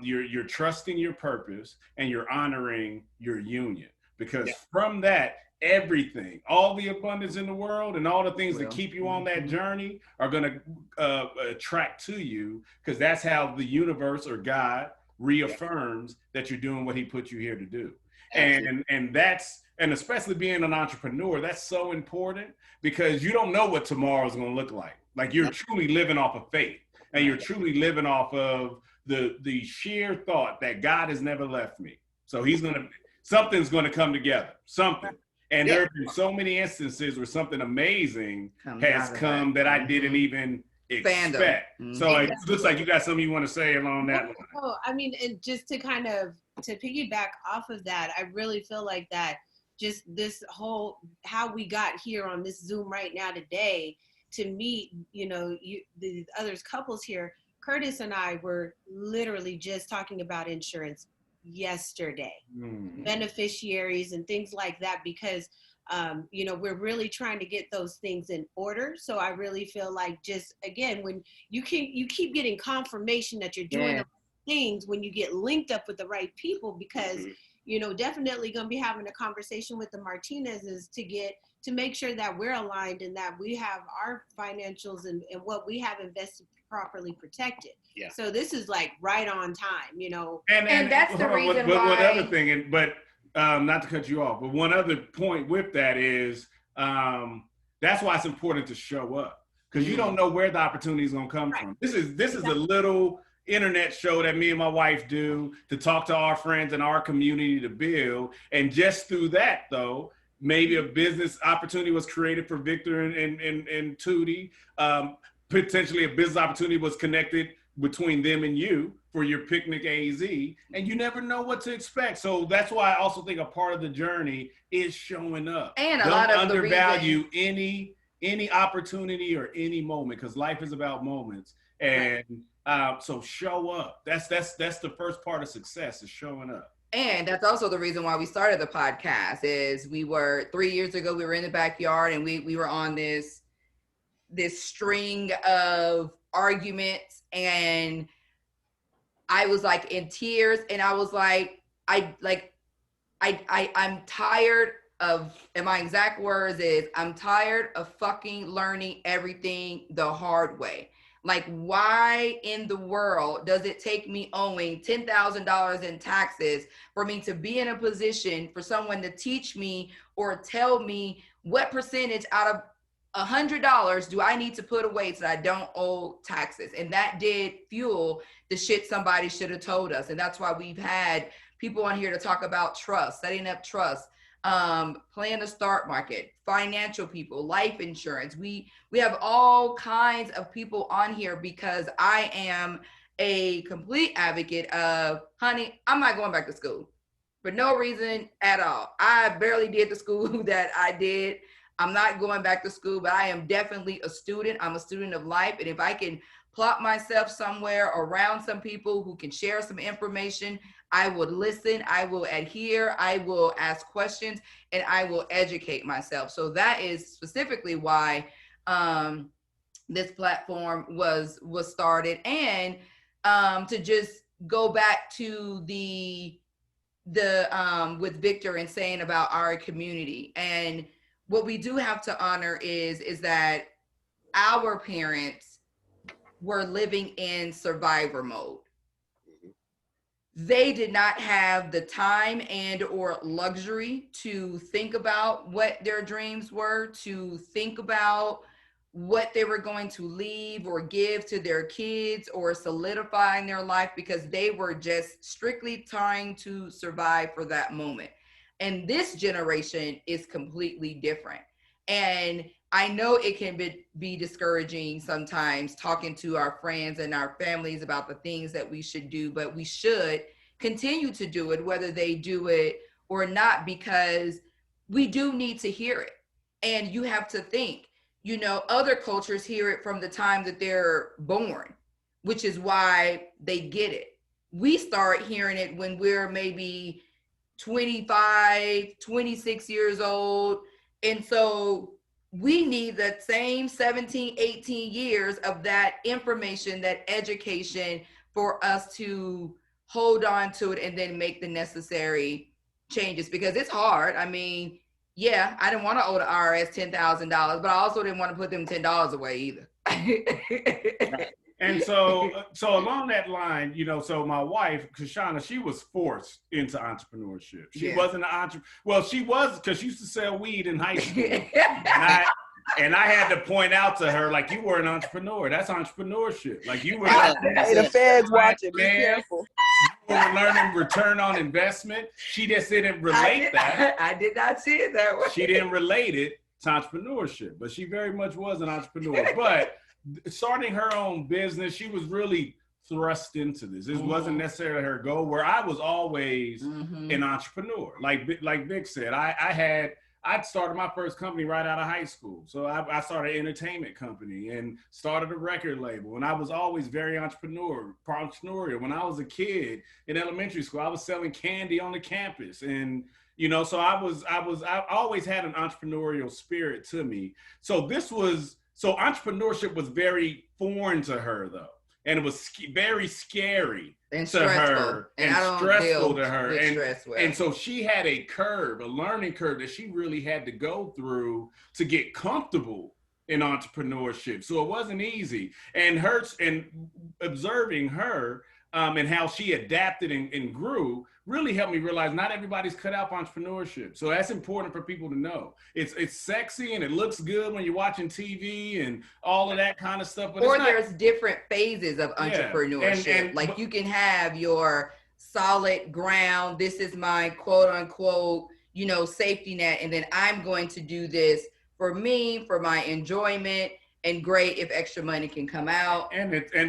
you're trusting your purpose, and you're honoring your union, because from that, everything, all the abundance in the world and all the things that keep you on that journey are going to attract to you, because that's how the universe or God reaffirms that you're doing what he put you here to do. And especially being an entrepreneur, that's so important, because you don't know what tomorrow is going to look like. Like, you're truly living off of faith, and you're truly living off of the sheer thought that God has never left me. So something's going to come together, something. And there have been so many instances where something amazing has come that I didn't even expect. So it looks like you got something you want to say along that line. Oh, I mean, and just to kind of to piggyback off of that, I really feel like that just this whole how we got here on this Zoom right now today to meet, you know, the other couples here. Curtis and I were literally just talking about insurance yesterday, beneficiaries and things like that, because you know, we're really trying to get those things in order. So I really feel like, just again, when you keep getting confirmation that you're doing the right things when you get linked up with the right people, because you know, definitely going to be having a conversation with the Martinezes to make sure that we're aligned and that we have our financials and what we have invested properly protected. Yeah. So this is like right on time, you know. And that's the reason why. One other thing, not to cut you off, but one other point with that is that's why it's important to show up, because you don't know where the opportunity is going to come from. This is a little internet show that me and my wife do to talk to our friends and our community to build. And just through that, though, maybe a business opportunity was created for Victor and Tootie. Potentially a business opportunity was connected between them and you for your picnic AZ, and you never know what to expect. So that's why I also think a part of the journey is showing up. And a lot of undervalue any opportunity or any moment, because life is about moments. And so show up. That's the first part of success, is showing up. And that's also the reason why we started the podcast. Is we were 3 years ago, we were in the backyard, and we were on this string of arguments, and I was like in tears, and I was like, I'm tired of, and my exact words is, I'm tired of fucking learning everything the hard way. Like, why in the world does it take me owing $10,000 in taxes for me to be in a position for someone to teach me or tell me what percentage out of $100 do I need to put away so that I don't owe taxes? And that did fuel the shit somebody should have told us. And that's why we've had people on here to talk about trust, setting up trust, plan to start market, financial people, life insurance. We have all kinds of people on here because I am a complete advocate of, honey, I'm not going back to school for no reason at all. I barely did the school that I did. I'm not going back to school, but I am definitely a student. I'm a student of life. And if I can plop myself somewhere around some people who can share some information, I would listen, I will adhere, I will ask questions, and I will educate myself. So that is specifically why this platform was started. And to just go back to the with Victor and saying about our community, and what we do have to honor is that our parents were living in survivor mode. They did not have the time and or luxury to think about what their dreams were, to think about what they were going to leave or give to their kids or solidify in their life, because they were just strictly trying to survive for that moment. And this generation is completely different. And I know it can be discouraging sometimes talking to our friends and our families about the things that we should do, but we should continue to do it, whether they do it or not, because we do need to hear it. And you have to think, you know, other cultures hear it from the time that they're born, which is why they get it. We start hearing it when we're maybe 25, 26 years old. And so we need that same 17, 18 years of that information, that education, for us to hold on to it and then make the necessary changes, because it's hard. I mean, yeah, I didn't want to owe the IRS $10,000, but I also didn't want to put them $10 away either. And so along that line, you know, so my wife, Kashana, she was forced into entrepreneurship. She wasn't an entrepreneur. Well, she was, because she used to sell weed in high school. And I had to point out to her, like, you were an entrepreneur. That's entrepreneurship. Like, you were. Hey, the feds watching. Be careful. You were learning return on investment. She just didn't relate that. I did not see it that way. She didn't relate it to entrepreneurship, but she very much was an entrepreneur. But starting her own business, she was really thrust into this. This wasn't necessarily her goal, where I was always an entrepreneur. Like Vic said, I started my first company right out of high school. So I started an entertainment company and started a record label. And I was always very entrepreneurial. When I was a kid in elementary school, I was selling candy on the campus. And, you know, so I always had an entrepreneurial spirit to me. So entrepreneurship was very foreign to her, though. And it was very scary and to her and stressful to her. And so she had a learning curve that she really had to go through to get comfortable in entrepreneurship. So it wasn't easy. And observing her and how she adapted and grew really helped me realize not everybody's cut out for entrepreneurship. So that's important for people to know. It's sexy and it looks good when you're watching TV and all of that kind of stuff. But there's different phases of entrepreneurship. Like, you can have your solid ground. This is my quote unquote, you know, safety net. And then I'm going to do this for me, for my enjoyment. And great if extra money can come out.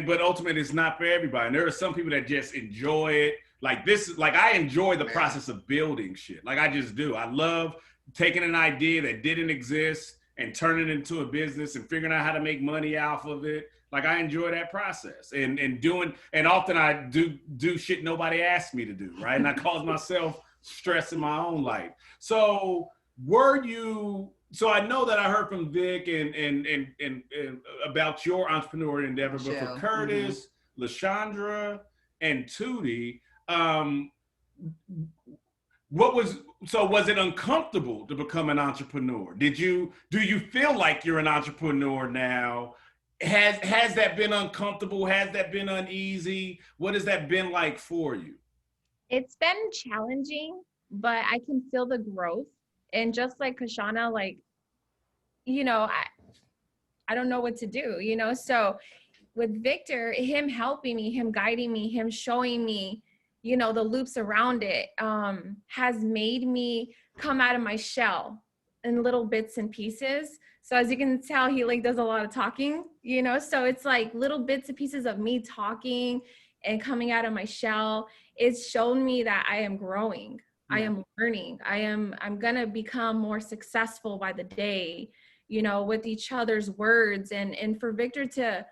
But ultimately it's not for everybody. And there are some people that just enjoy it. Like I enjoy the process of building shit. Like I just do. I love taking an idea that didn't exist and turning it into a business and figuring out how to make money off of it. Like I enjoy that process and often I do shit nobody asked me to do, right? And I cause myself stress in my own life. So so I know that I heard from Vic and about your entrepreneur endeavor, but for Michelle. Curtis, LaShondra, and Tootie, was it uncomfortable to become an entrepreneur? Do you feel like you're an entrepreneur now? Has that been uncomfortable? Has that been uneasy? What has that been like for you? It's been challenging, but I can feel the growth. And just like Kashana, like, I don't know what to do, So with Victor, him helping me, him guiding me, him showing me, the loops around it, has made me come out of my shell in little bits and pieces. So as you can tell, he like does a lot of talking, so it's like little bits and pieces of me talking and coming out of my shell. It's shown me that I am growing. I am learning. I'm going to become more successful by the day, with each other's words, and for Victor to,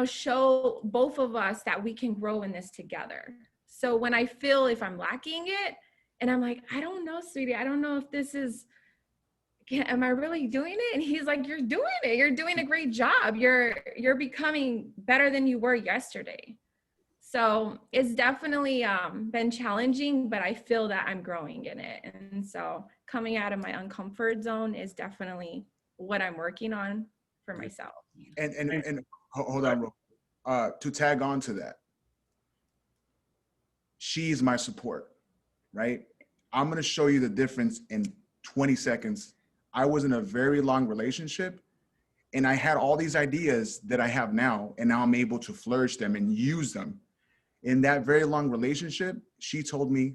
show both of us that we can grow in this together. So when I feel if I'm lacking it and I'm like, I don't know, sweetie, I don't know if this is, am I really doing it? And he's like, you're doing it. You're doing a great job. You're becoming better than you were yesterday. So it's definitely been challenging, but I feel that I'm growing in it. And so coming out of my uncomfort zone is definitely what I'm working on for myself. And hold on, to tag on to that, she's my support, right? I'm going to show you the difference in 20 seconds. I was in a very long relationship and I had all these ideas that I have now, and now I'm able to flourish them and use them. In that very long relationship, she told me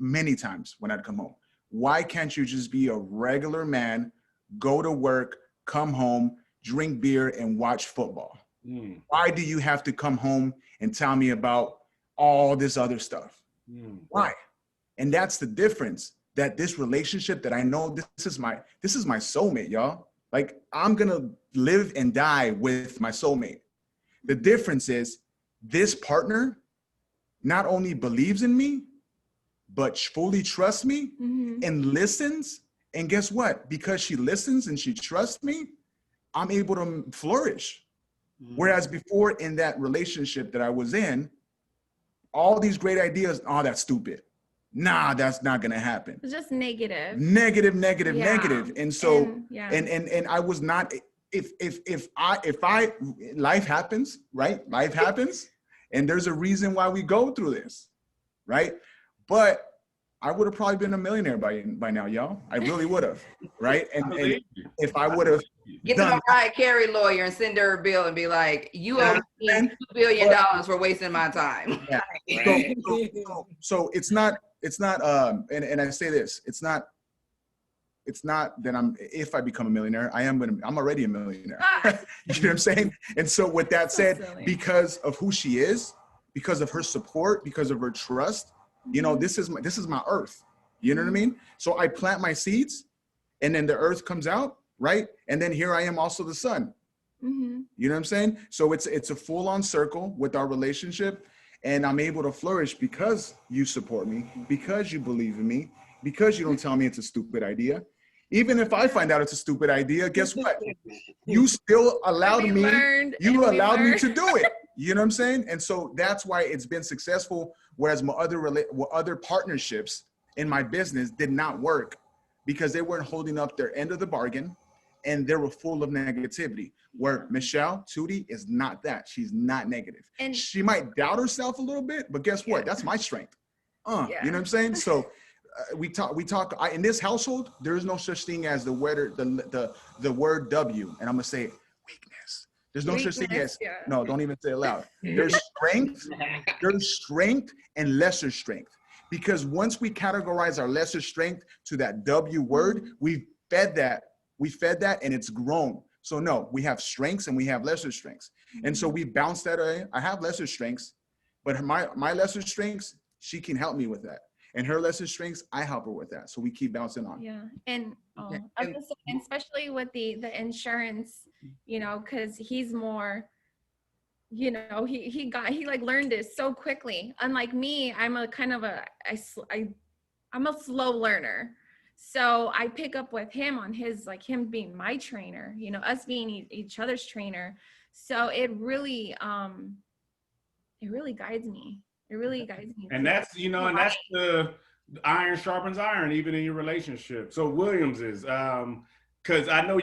many times when I'd come home, why can't you just be a regular man, go to work, come home, drink beer, and watch football? Why do you have to come home and tell me about all this other stuff? Why? And that's the difference, that this relationship that I know, this is my soulmate, y'all. Like, I'm gonna live and die with my soulmate. The difference is this partner not only believes in me, but fully trusts me and listens. And guess what? Because she listens and she trusts me, I'm able to flourish. Whereas before, in that relationship that I was in, all these great ideas, oh, that's stupid. Nah, that's not gonna happen. It's just negative. Negative. And so, and I was not, if I life happens, right? Life happens, and there's a reason why we go through this, right? But I would have probably been a millionaire by now, y'all. I really would have, right? And if I would have get the Mariah Carey lawyer and send her a bill and be like, you owe me $2 billion for wasting my time. Yeah. So it's not, and I say this, it's not that if I become a millionaire, I'm already a millionaire. You know what I'm saying? And so with that said, because of who she is, because of her support, because of her trust, this is my earth. You know what I mean? So I plant my seeds and then the earth comes out, right? And then here I am also the sun. You know what I'm saying? So it's a full-on circle with our relationship, and I'm able to flourish because you support me, because you believe in me, because you don't tell me it's a stupid idea. Even if I find out it's a stupid idea, guess what? You still allowed me to do it. You know what I'm saying? And so that's why it's been successful. Whereas my other partnerships in my business did not work because they weren't holding up their end of the bargain and they were full of negativity. Where Michelle Tootie is not that. She's not negative. And she might doubt herself a little bit, but guess what? That's my strength. You know what I'm saying? So we talk in this household, there is no such thing as the word W, and I'm gonna say it, weakness. There's no such thing as, no, don't even say it loud. There's strength and lesser strength. Because once we categorize our lesser strength to that W word, we fed that and it's grown. So no, we have strengths and we have lesser strengths. And so we bounce that away. I have lesser strengths, but my lesser strengths, she can help me with that. And her lesser strengths, I help her with that. So we keep bouncing on. Yeah. And especially with the insurance, because he's more, he learned this so quickly. Unlike me, I'm a slow learner. So I pick up with him on his, like him being my trainer, you know, us being each other's trainer. So it really guides me. It really guides me. And that's, you know, and that's the iron sharpens iron, even in your relationship. So Williams is, because I know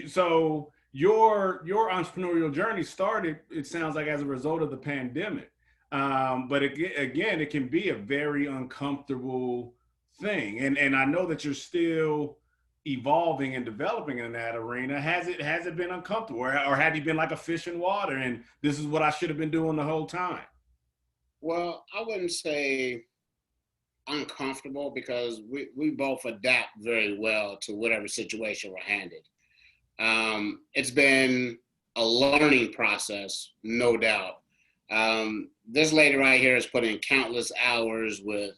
so your entrepreneurial journey started, it sounds like, as a result of the pandemic. But again, it can be a very uncomfortable thing. And I know that you're still evolving and developing in that arena. Has it been uncomfortable, or have you been like a fish in water and this is what I should have been doing the whole time? Well, I wouldn't say uncomfortable, because we both adapt very well to whatever situation we're handed. It's been a learning process, no doubt. This lady right here has put in countless hours with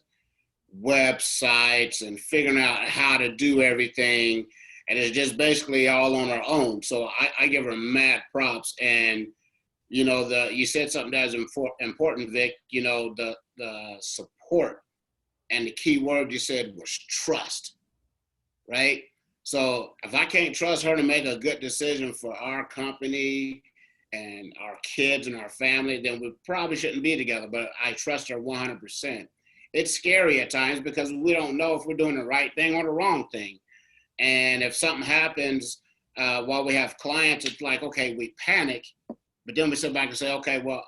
websites and figuring out how to do everything, and it's just basically all on her own. So I give her mad props. And you know, you said something that is important, Vic. You know, the support, and the key word you said was trust, right? So if I can't trust her to make a good decision for our company and our kids and our family, then we probably shouldn't be together. But I trust her 100%. It's scary at times because we don't know if we're doing the right thing or the wrong thing. And if something happens while we have clients, it's like, okay, we panic, but then we sit back and say, okay, well,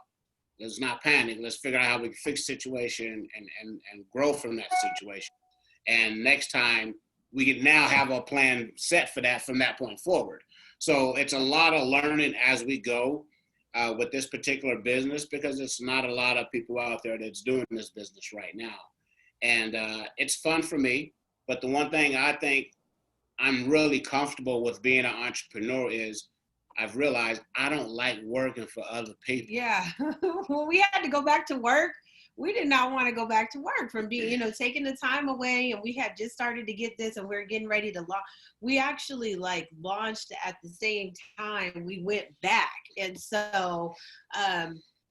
let's not panic. Let's figure out how we can fix the situation and grow from that situation. And next time we can now have a plan set for that from that point forward. So it's a lot of learning as we go with this particular business, because it's not a lot of people out there that's doing this business right now. And it's fun for me. But the one thing I think I'm really comfortable with being an entrepreneur is I've realized I don't like working for other people. Yeah. When we had to go back to work, we did not want to go back to work from being, you know, taking the time away. And we had just started to get this and we are getting ready to launch. We actually like launched at the same time we went back. And so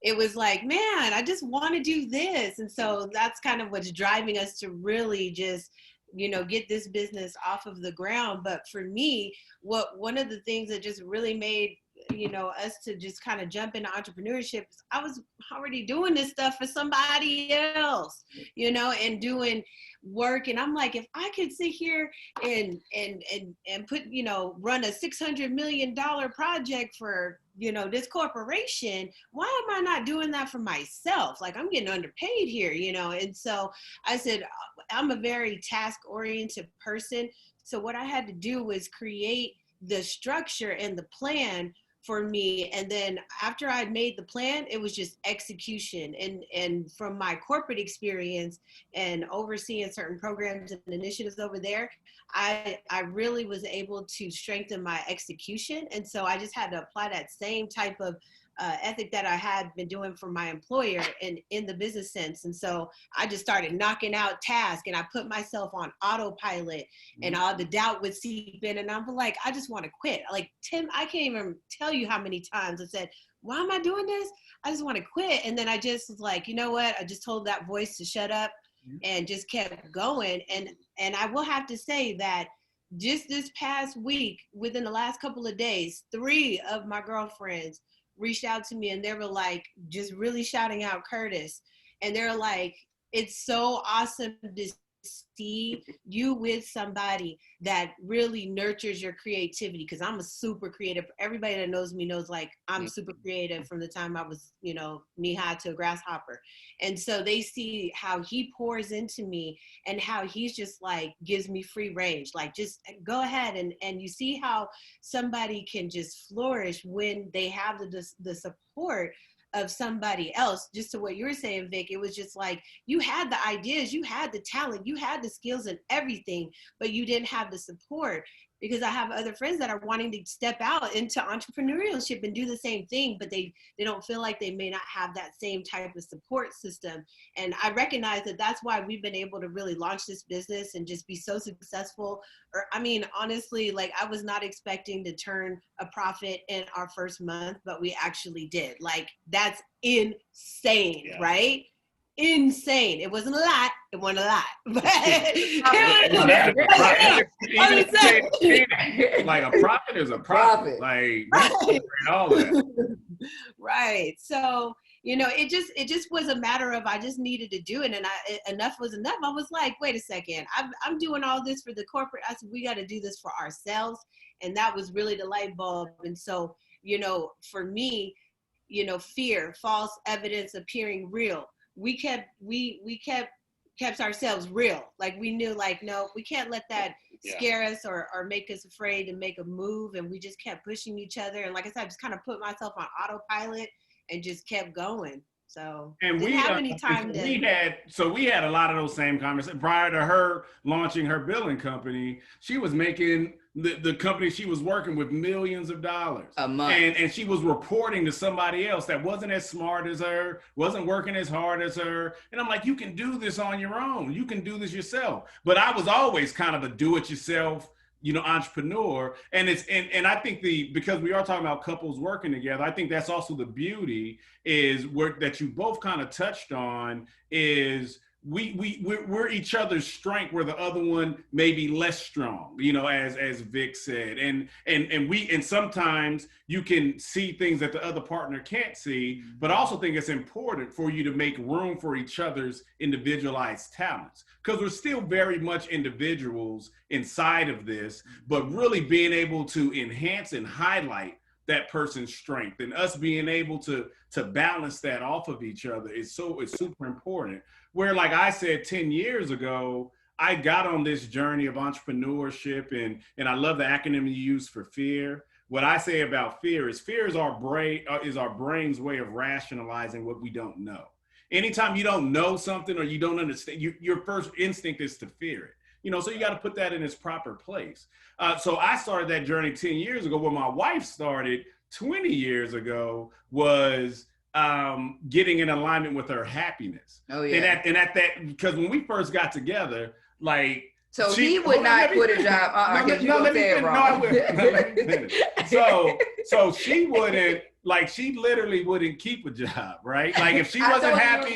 it was like, man, I just want to do this. And so that's kind of what's driving us to really just, you know, get this business off of the ground. But for me, one of the things that just really made, you know, us to just kind of jump into entrepreneurship is I was already doing this stuff for somebody else, you know, and doing work. And I'm like, if I could sit here and put, you know, run a $600 million project for, you know, this corporation, why am I not doing that for myself? Like, I'm getting underpaid here, you know? And so I said, I'm a very task-oriented person. So what I had to do was create the structure and the plan for me. And then after I'd made the plan, it was just execution. And from my corporate experience and overseeing certain programs and initiatives over there, I really was able to strengthen my execution. And so I just had to apply that same type of ethic that I had been doing for my employer and in the business sense. And so I just started knocking out tasks and I put myself on autopilot and all the doubt would seep in. And I'm like, I just want to quit. Like, Tim, I can't even tell you how many times I said, why am I doing this? I just want to quit. And then I just was like, you know what? I just told that voice to shut up and just kept going. And I will have to say that just this past week, within the last couple of days, 3 of my girlfriends reached out to me and they were like, just really shouting out Curtis. And they're like, it's so awesome to see you with somebody that really nurtures your creativity. Because I'm a super creative. Everybody that knows me knows like I'm super creative from the time I was, you know, knee-high to a grasshopper. And so they see how he pours into me and how he's just like gives me free range. Like, just go ahead. And you see how somebody can just flourish when they have the support of somebody else. Just to what you were saying, Vic, it was just like, you had the ideas, you had the talent, you had the skills and everything, but you didn't have the support. Because I have other friends that are wanting to step out into entrepreneurship and do the same thing, but they don't feel like they may not have that same type of support system. And I recognize that that's why we've been able to really launch this business and just be so successful. Or, I mean, honestly, like, I was not expecting to turn a profit in our first month, but we actually did. Like, that's insane, right? insane. It wasn't a lot. It wasn't a lot. But like a profit is a profit. Like all that. Right. So, you know, it just was a matter of I just needed to do it, and enough was enough. I was like, wait a second, I'm doing all this for the corporate. I said, we got to do this for ourselves, and that was really the light bulb. And so, you know, for me, you know, fear, false evidence appearing real. We kept ourselves real. Like we knew, like, no, we can't let that scare us or make us afraid to make a move. And we just kept pushing each other. And like I said, I just kind of put myself on autopilot and just kept going. So and we didn't have any time we had a lot of those same conversations. Prior to her launching her billing company, she was making the company she was working with millions of dollars a month. And she was reporting to somebody else that wasn't as smart as her, wasn't working as hard as her. And I'm like, you can do this on your own. You can do this yourself. But I was always kind of a do-it-yourself, you know, entrepreneur. And I think because we are talking about couples working together, I think that's also the beauty is that you both kind of touched on is we're each other's strength where the other one may be less strong, you know, as Vic said. And sometimes you can see things that the other partner can't see, but I also think it's important for you to make room for each other's individualized talents, because we're still very much individuals inside of this, but really being able to enhance and highlight that person's strength and us being able to balance that off of each other is super important. Where, like I said, 10 years ago, I got on this journey of entrepreneurship, and I love the acronym you use for fear. What I say about fear is our brain's way of rationalizing what we don't know. Anytime you don't know something or you don't understand, your first instinct is to fear it. You know, so you got to put that in its proper place. So I started that journey 10 years ago. Where my wife started 20 years ago was getting in alignment with her happiness. Oh yeah. And at that, because when we first got together, like, so he would not quit a job. So she wouldn't, like, she literally wouldn't keep a job, right? Like if she wasn't happy,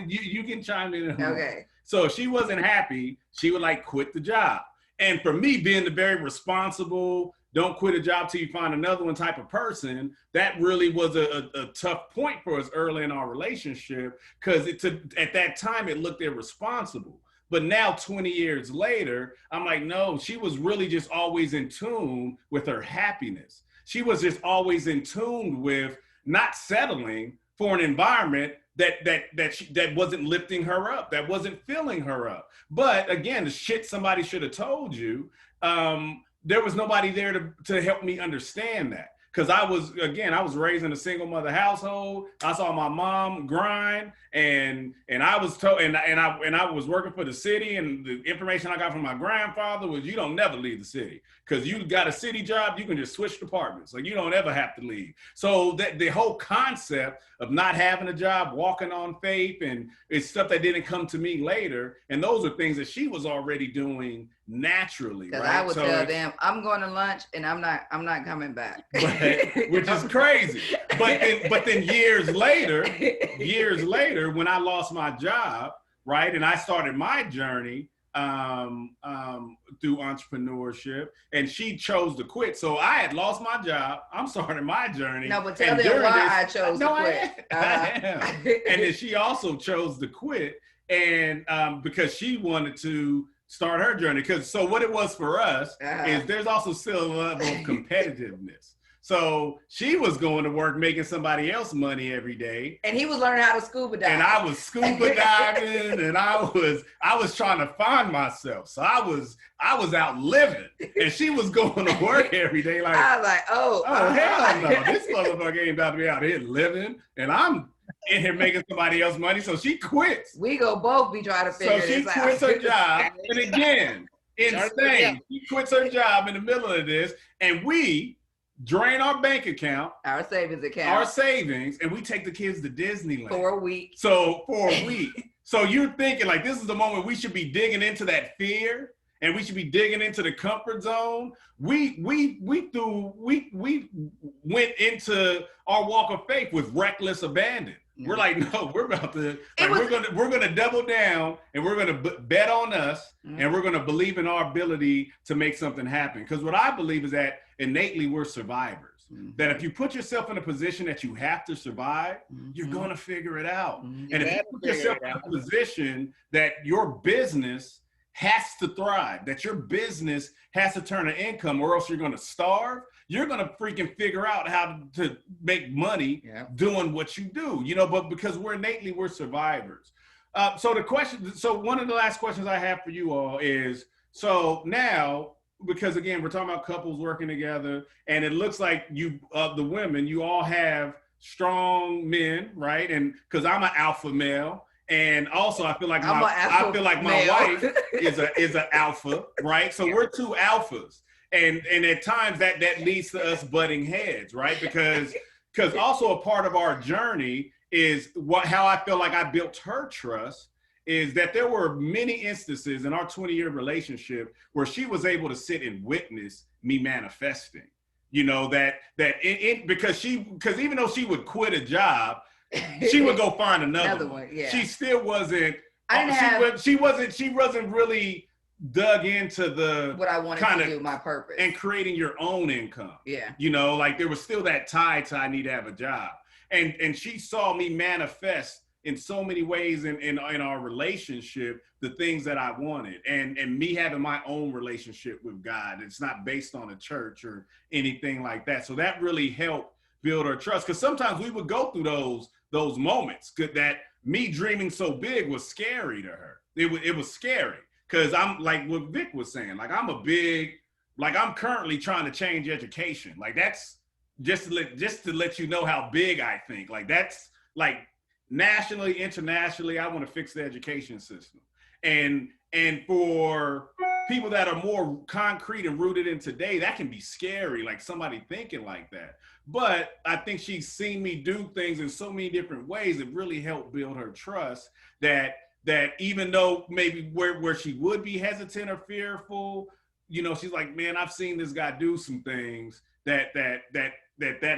you can chime in. Okay. So if she wasn't happy, she would like quit the job. And for me, being the very responsible, don't quit a job till you find another one type of person, that really was a tough point for us early in our relationship, because at that time it looked irresponsible. But now 20 years later, I'm like, no, she was really just always in tune with her happiness. She was just always in tune with not settling for an environment that wasn't lifting her up, that wasn't filling her up. But again, the shit somebody should have told you, there was nobody there to help me understand that. Because I was raised in a single mother household. I saw my mom grind, and I was told, and I was working for the city, and the information I got from my grandfather was, you don't never leave the city, because you got a city job, you can just switch departments. Like, you don't ever have to leave. So that the whole concept of not having a job, walking on faith, and it's stuff that didn't come to me later. And those are things that she was already doing naturally. Because right? I would tell them, I'm going to lunch and I'm not coming back. Which is crazy. But then years later, when I lost my job, right, and I started my journey through entrepreneurship, and she chose to quit. So I had lost my job. I'm starting my journey. No, but tell them why I chose to quit. I am. And then she also chose to quit, and because she wanted to start her journey. Because so what it was for us is there's also still a level of competitiveness. So she was going to work making somebody else money every day. And he was learning how to scuba dive. And I was scuba diving, and I was trying to find myself. So I was out living, and she was going to work every day. Like, I was like, hell no, this motherfucker ain't about to be out here living, and I'm in here making somebody else money. So she quits. We go both be trying to figure this out. So she quits her job, and again, insane. She quits her job in the middle of this, and we drain our bank account, our savings, and we take the kids to Disneyland for a week. So you're thinking, like, this is the moment we should be digging into that fear and we should be digging into the comfort zone. We went into our walk of faith with reckless abandon. We're like, no, we're about to, like, we're gonna double down, and we're gonna bet on us, and we're gonna believe in our ability to make something happen. Because what I believe is that innately we're survivors. That if you put yourself in a position that you have to survive, you're gonna figure it out. And if you put yourself in a position that your business has to thrive, that your business has to turn an income, or else you're gonna starve, you're gonna freaking figure out how to make money doing what you do, you know. But because we're survivors. So one of the last questions I have for you all is, so now, because again, we're talking about couples working together, and it looks like you, the women, you all have strong men, right? And because I'm an alpha male, and also I feel like my wife is an alpha, right? So we're two alphas, and at times that leads to us butting heads, right? Because also a part of our journey is how I feel like I built her trust. Is that there were many instances in our 20-year relationship where she was able to sit and witness me manifesting, you know, because even though she would quit a job, she would go find another one. Yeah. She still wasn't. She wasn't really dug into what I wanted to do, my purpose, and creating your own income. Yeah, you know, like there was still that tie to I need to have a job, and she saw me manifest in so many ways in our relationship, the things that I wanted, and me having my own relationship with God. It's not based on a church or anything like that. So that really helped build her trust. Because sometimes we would go through those moments that me dreaming so big was scary to her. It was scary because I'm like what Vic was saying. Like I'm currently trying to change education. Like that's just to let you know how big I think. Like that's like. Nationally, internationally, I want to fix the education system. And for people that are more concrete and rooted in today, that can be scary, like somebody thinking like that. But I think she's seen me do things in so many different ways that really helped build her trust that even though maybe where she would be hesitant or fearful, you know, she's like, man, I've seen this guy do some things that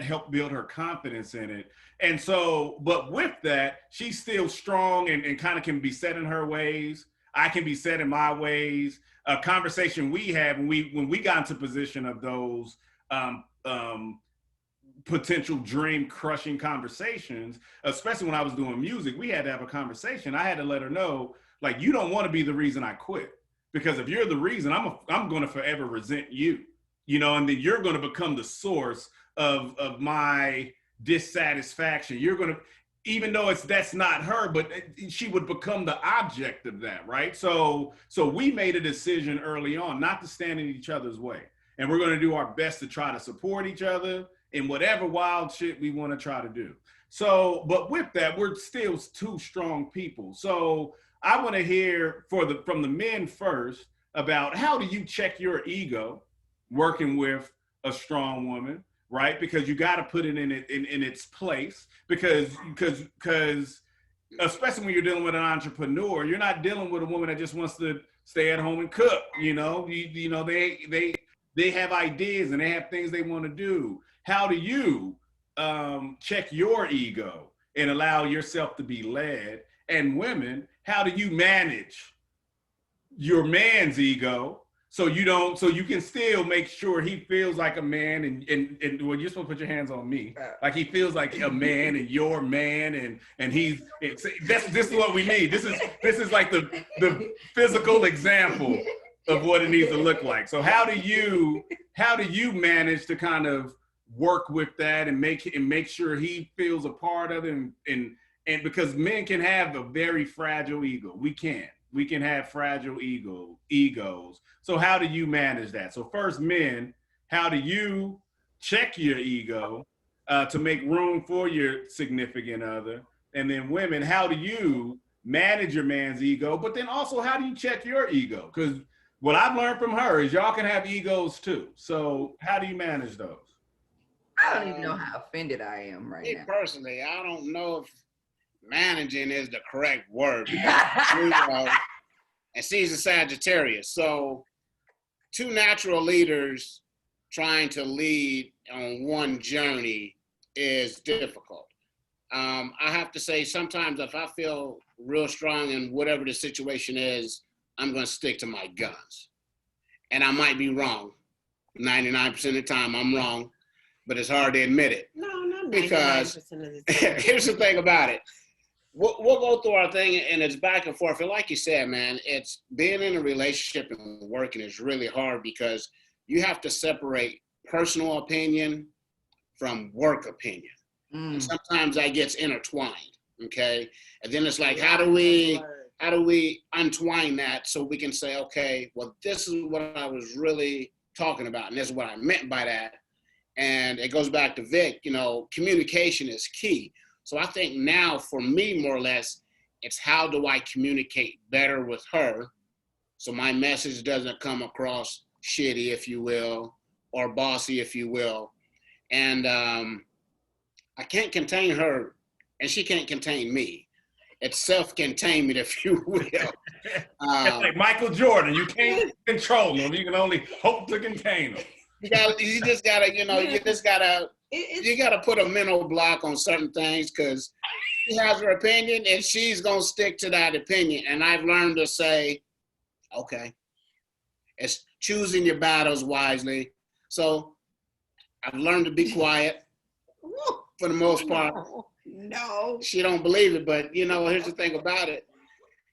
helped build her confidence in it. And so, but with that, she's still strong and kind of can be set in her ways. I can be set in my ways. A conversation we had when we got into position of those potential dream crushing conversations, especially when I was doing music, we had to have a conversation. I had to let her know, like, you don't want to be the reason I quit, because if you're the reason, I'm going to forever resent you, you know, and then you're going to become the source of my dissatisfaction. You're going to, even though that's not her, but she would become the object of that, right? So we made a decision early on not to stand in each other's way. And we're going to do our best to try to support each other in whatever wild shit we want to try to do. So, but with that, we're still two strong people. So I want to hear from the men first about how do you check your ego working with a strong woman, right? Because you got to put it in its place, because especially when you're dealing with an entrepreneur, you're not dealing with a woman that just wants to stay at home and cook. You know, you know, they have ideas and they have things they want to do. How do you check your ego and allow yourself to be led? And women, how do you manage your man's ego so you can still make sure he feels like a man and well, you're supposed to put your hands on me, like he feels like a man and your man and this is what we need. This is like the physical example of what it needs to look like. So how do you manage to kind of work with that and make sure he feels a part of it, and because men can have a very fragile ego. We can have fragile egos. So how do you manage that? So first, men, how do you check your ego to make room for your significant other? And then women, how do you manage your man's ego? But then also, how do you check your ego? Because what I've learned from her is y'all can have egos too. So how do you manage those? I don't even know how offended I am right now. Personally, I don't know if managing is the correct word. You know, and she's a Sagittarius. So two natural leaders trying to lead on one journey is difficult. I have to say, sometimes if I feel real strong in whatever the situation is, I'm going to stick to my guns. And I might be wrong. 99% of the time, I'm wrong, but it's hard to admit it. No, not 99% Because of the time. here's the thing about it. We'll go through our thing, and it's back and forth. And like you said, man, it's being in a relationship and working is really hard because you have to separate personal opinion from work opinion. And sometimes that gets intertwined, okay? And then it's like, how do we untwine that so we can say, okay, well, this is what I was really talking about, and this is what I meant by that. And it goes back to Vic, communication is key. So I think now for me, more or less, it's how do I communicate better with her so my message doesn't come across shitty, if you will, or bossy, if you will. And I can't contain her, and she can't contain me. It's self-containment, if you will. It's like Michael Jordan. You can't control him. You can only hope to contain him. You just gotta put a mental block on certain things because she has her opinion and she's gonna stick to that opinion. And I've learned to say, okay, it's choosing your battles wisely. So I've learned to be quiet for the most part. No. She don't believe it, but here's the thing about it.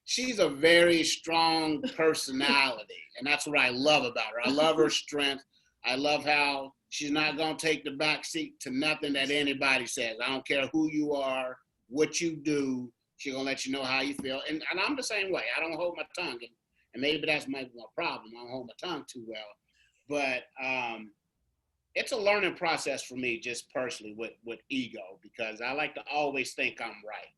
She's a very strong personality, and that's what I love about her. I love her strength. I love how she's not going to take the back seat to nothing that anybody says. I don't care who you are, what you do. She's going to let you know how you feel. And I'm the same way. I don't hold my tongue. And maybe that's my problem. I don't hold my tongue too well. But it's a learning process for me just personally with ego because I like to always think I'm right.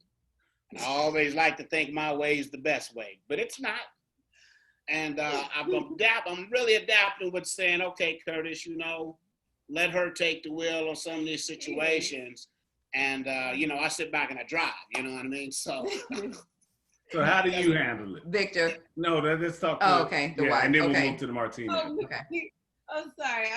And I always like to think my way is the best way. But it's not. And I'm really adapting with saying, okay, Curtis, let her take the wheel on some of these situations. And, I sit back and I drive, you know what I mean? So how do you handle it? Victor. No, let's talk. Okay. The wife. And then okay. we'll move to the Martinez. Okay. I'm sorry.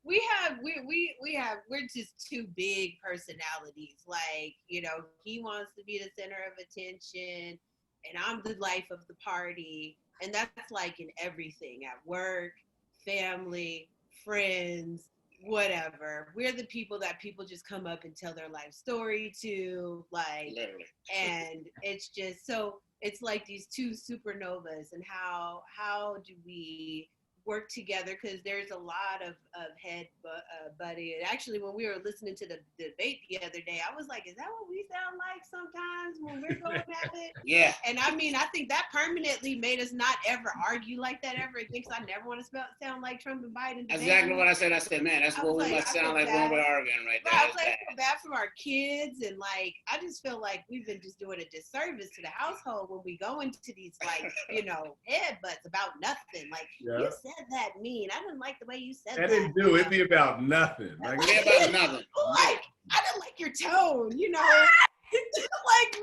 We're just two big personalities. Like, he wants to be the center of attention and I'm the life of the party. And that's like in everything, at work, family, friends, whatever. We're the people that people just come up and tell their life story to, like, literally. And it's just, so it's like these two supernovas and how do we work together? Because there's a lot of head butting. And actually, when we were listening to the debate the other day, I was like, is that what we sound like sometimes when we're going at it? Yeah. And I mean, I think that permanently made us not ever argue like that ever. It thinks I never want to sound like Trump and Biden. Exactly what I said. I said, man, that's what we must sound like when we're arguing right there. I was like, I feel bad for our kids. And like, I just feel like we've been just doing a disservice to the household when we go into these, like, headbutts about nothing. Like, you said that mean. I didn't like the way you said that. Didn't do it. Be about nothing. Like, be about nothing. Like, I didn't like your tone, like,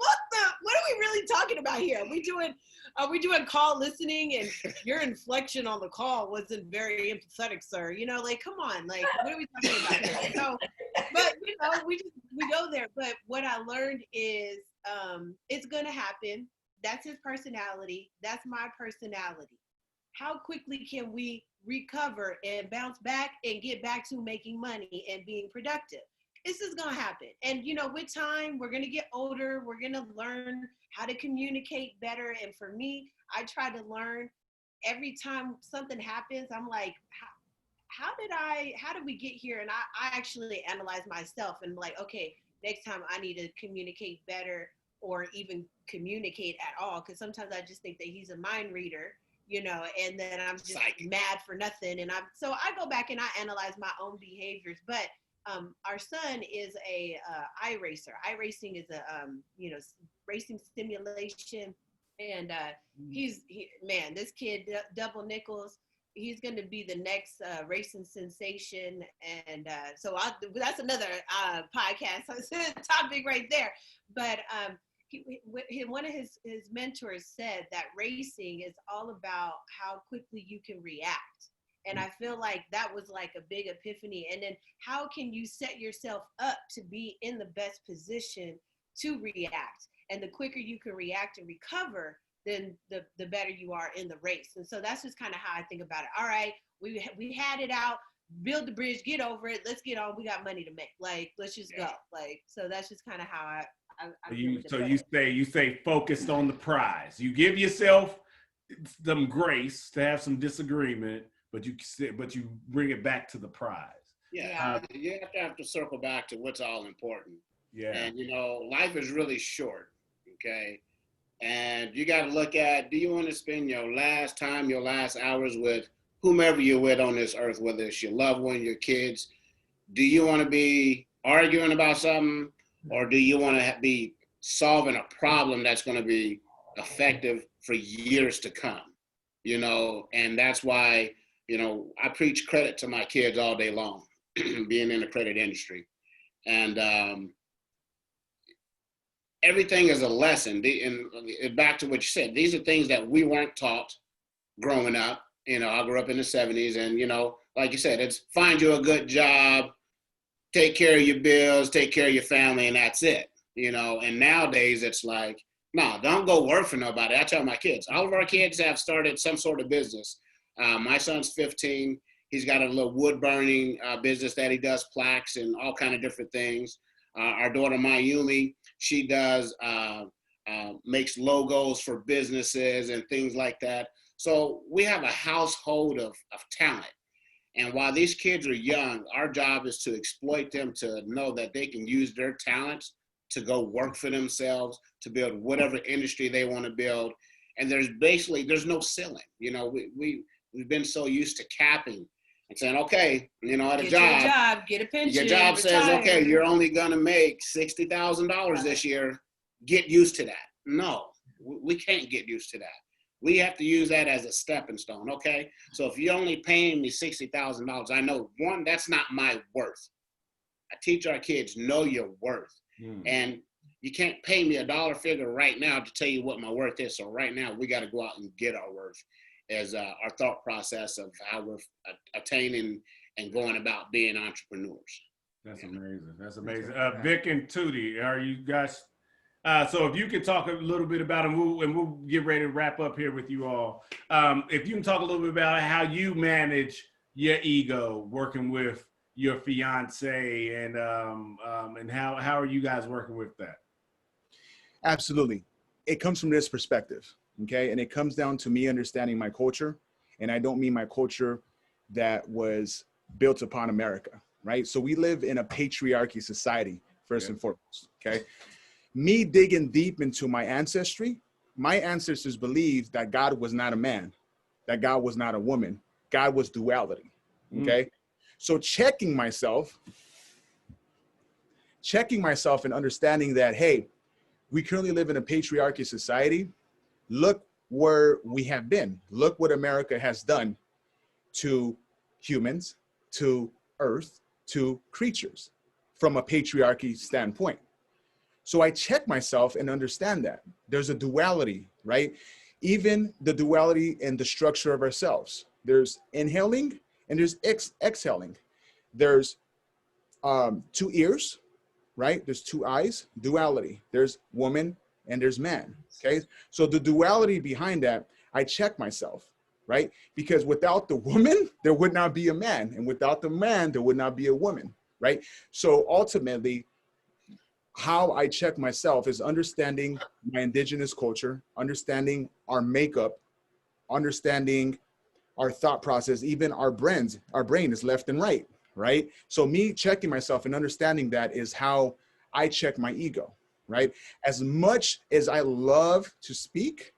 what are we really talking about here? Are we doing call listening and your inflection on the call wasn't very empathetic, sir? Like, come on, like, what are we talking about here? So, but, we go there. But what I learned is it's going to happen. That's his personality. That's my personality. How quickly can we recover and bounce back and get back to making money and being productive? This is going to happen. And, with time, we're going to get older. We're going to learn how to communicate better. And for me, I try to learn every time something happens. I'm like, how did we get here? And I actually analyze myself and like, okay, next time I need to communicate better or even communicate at all. Because sometimes I just think that he's a mind reader. And then I'm just mad for nothing. So I go back and I analyze my own behaviors. But our son is a iRacer. iRacing is a racing simulation, and this kid double nickels. He's going to be the next racing sensation, and so that's another podcast topic right there. But one of his mentors said that racing is all about how quickly you can react. And I feel like that was like a big epiphany. And then how can you set yourself up to be in the best position to react? And the quicker you can react and recover, then the better you are in the race. And so that's just kind of how I think about it. All right, we had it out, build the bridge, get over it. Let's get on. We got money to make. Like, let's just go. Like, so that's just kind of how I you say focused on the prize. You give yourself some grace to have some disagreement, but you bring it back to the prize. Yeah, you have to circle back to what's all important. Yeah. And life is really short. Okay. And you got to look at, do you want to spend your last time, your last hours with whomever you're with on this earth, whether it's your loved one, your kids? Do you want to be arguing about something, or do you want to be solving a problem that's going to be effective for years to come? And that's why, I preach credit to my kids all day long, being in the credit industry. And everything is a lesson. And back to what you said, these are things that we weren't taught growing up. I grew up in the 70s, and, like you said, it's find you a good job, take care of your bills, take care of your family, and that's it. And nowadays it's like, no, don't go work for nobody. I tell my kids, all of our kids have started some sort of business. My son's 15. He's got a little wood burning business that he does, plaques and all kind of different things. Our daughter Mayumi, she does makes logos for businesses and things like that. So we have a household of talent. And while these kids are young, our job is to exploit them to know that they can use their talents to go work for themselves, to build whatever industry they want to build. And there's no ceiling. We've been so used to capping and saying, okay, at a job, get a pension. Your job retire. says, okay, you're only going to make $60,000 this year. Get used to that. No, we can't get used to that. We have to use that as a stepping stone, okay? So if you're only paying me $60,000, I know, one, that's not my worth. I teach our kids, know your worth. And you can't pay me a dollar figure right now to tell you what my worth is. So right now, we got to go out and get our worth as our thought process of how we're attaining and going about being entrepreneurs. That's amazing. That's amazing. Vic and Tootie, are you guys... so if you could talk a little bit about, and we'll get ready to wrap up here with you all. If you can talk a little bit about how you manage your ego working with your fiance, and how are you guys working with that? Absolutely. It comes from this perspective, okay? And it comes down to me understanding my culture. And I don't mean my culture that was built upon America, right? So we live in a patriarchy society, first and foremost, okay? Me digging deep into my ancestry, my ancestors believed that God was not a man, that God was not a woman. God was duality, okay? So checking myself and understanding that, hey, we currently live in a patriarchy society. Look where we have been. Look what America has done to humans, to earth, to creatures from a patriarchy standpoint. So I check myself and understand that there's a duality, right? Even the duality in the structure of ourselves. There's inhaling and there's exhaling. There's 2 ears, right? There's 2 eyes, duality. There's woman and there's man, okay? So the duality behind that, I check myself, right? Because without the woman, there would not be a man. And without the man, there would not be a woman, right? So ultimately, how I check myself is understanding my indigenous culture, understanding our makeup, understanding our thought process, even our brains. Our brain is left and right, right? So me checking myself and understanding that is how I check my ego, right? As much as I love to speak,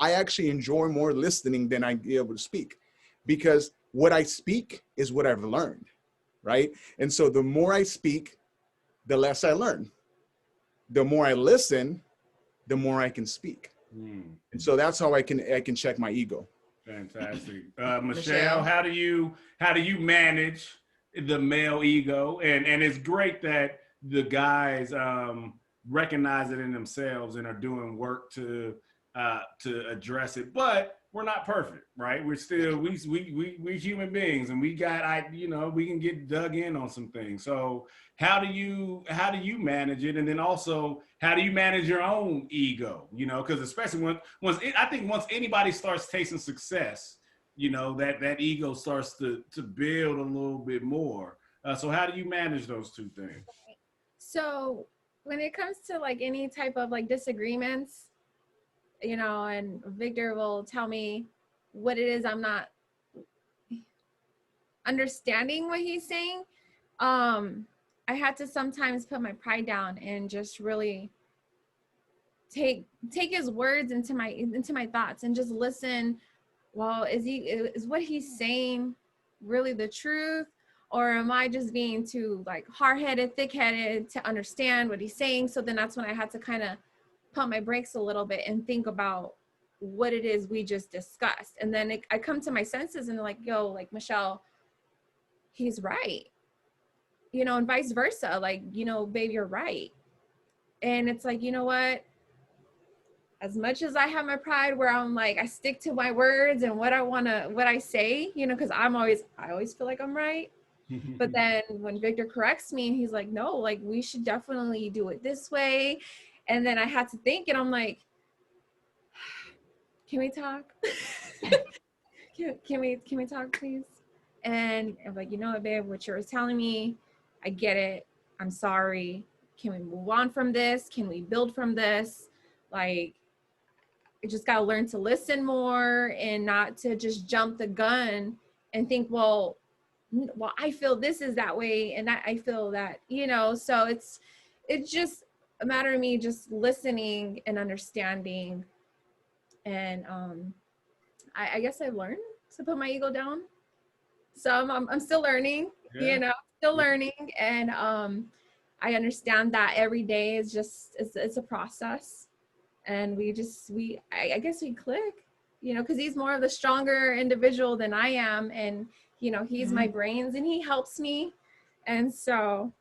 I actually enjoy more listening than I be able to speak, because what I speak is what I've learned, right? And so the more I speak, the less I learn. The more I listen, the more I can speak. And so that's how I can check my ego. Fantastic. Michelle, how do you manage the male ego? And it's great that the guys recognize it in themselves and are doing work to address it. But we're not perfect, right? We're still we're human beings, and we got we can get dug in on some things. So how do you manage it, and then also how do you manage your own ego? Because especially once anybody starts tasting success, that ego starts to build a little bit more. So how do you manage those two things? So when it comes to like any type of like disagreements, and Victor will tell me what it is I'm not understanding what he's saying. I had to sometimes put my pride down and just really take his words into my thoughts and just listen. Well, is what he's saying really the truth? Or am I just being too like hard-headed, thick-headed to understand what he's saying? So then that's when I had to kind of pump my brakes a little bit and think about what it is we just discussed. And then I come to my senses and like, yo, like Michelle, he's right. And vice versa. Like, babe, you're right. And it's like, you know what? As much as I have my pride where I'm like, I stick to my words and what I say, because I always feel like I'm right. But then when Victor corrects me, he's like, no, like we should definitely do it this way. And then I had to think, and I'm like, can we talk? can we talk, please? And I'm like, you know what, babe, what you're telling me, I get it. I'm sorry. Can we move on from this? Can we build from this? Like, I just got to learn to listen more and not to just jump the gun and think, well, I feel this is that way and I feel that, so it's just a matter of me just listening and understanding. And I guess I learned to put my ego down. So I'm still learning, still learning. And I understand that every day is just, it's a process. And I guess we click, because he's more of the stronger individual than I am. And, he's my brains and he helps me. And so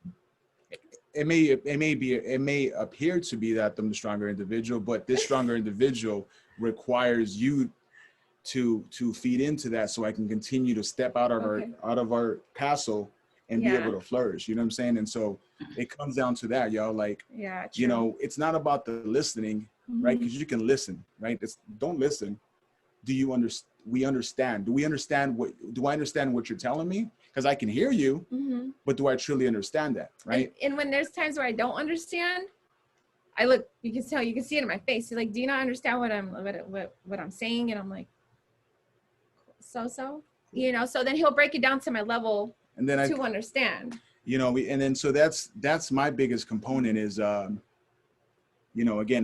it may appear to be that I'm the stronger individual, but this stronger individual requires you to feed into that so I can continue to step out of our castle and be able to flourish. You know what I'm saying? And so it comes down to that, y'all. Like, it's not about the listening, right? Because you can listen, right? Don't listen. Do you understand? Do I understand what you're telling me? Because I can hear you, but do I truly understand that, right? And when there's times where I don't understand, I look, you can see it in my face. He's like, do you not understand what I'm saying? And I'm like, so, so then he'll break it down to my level and then to understand. So that's my biggest component is, again,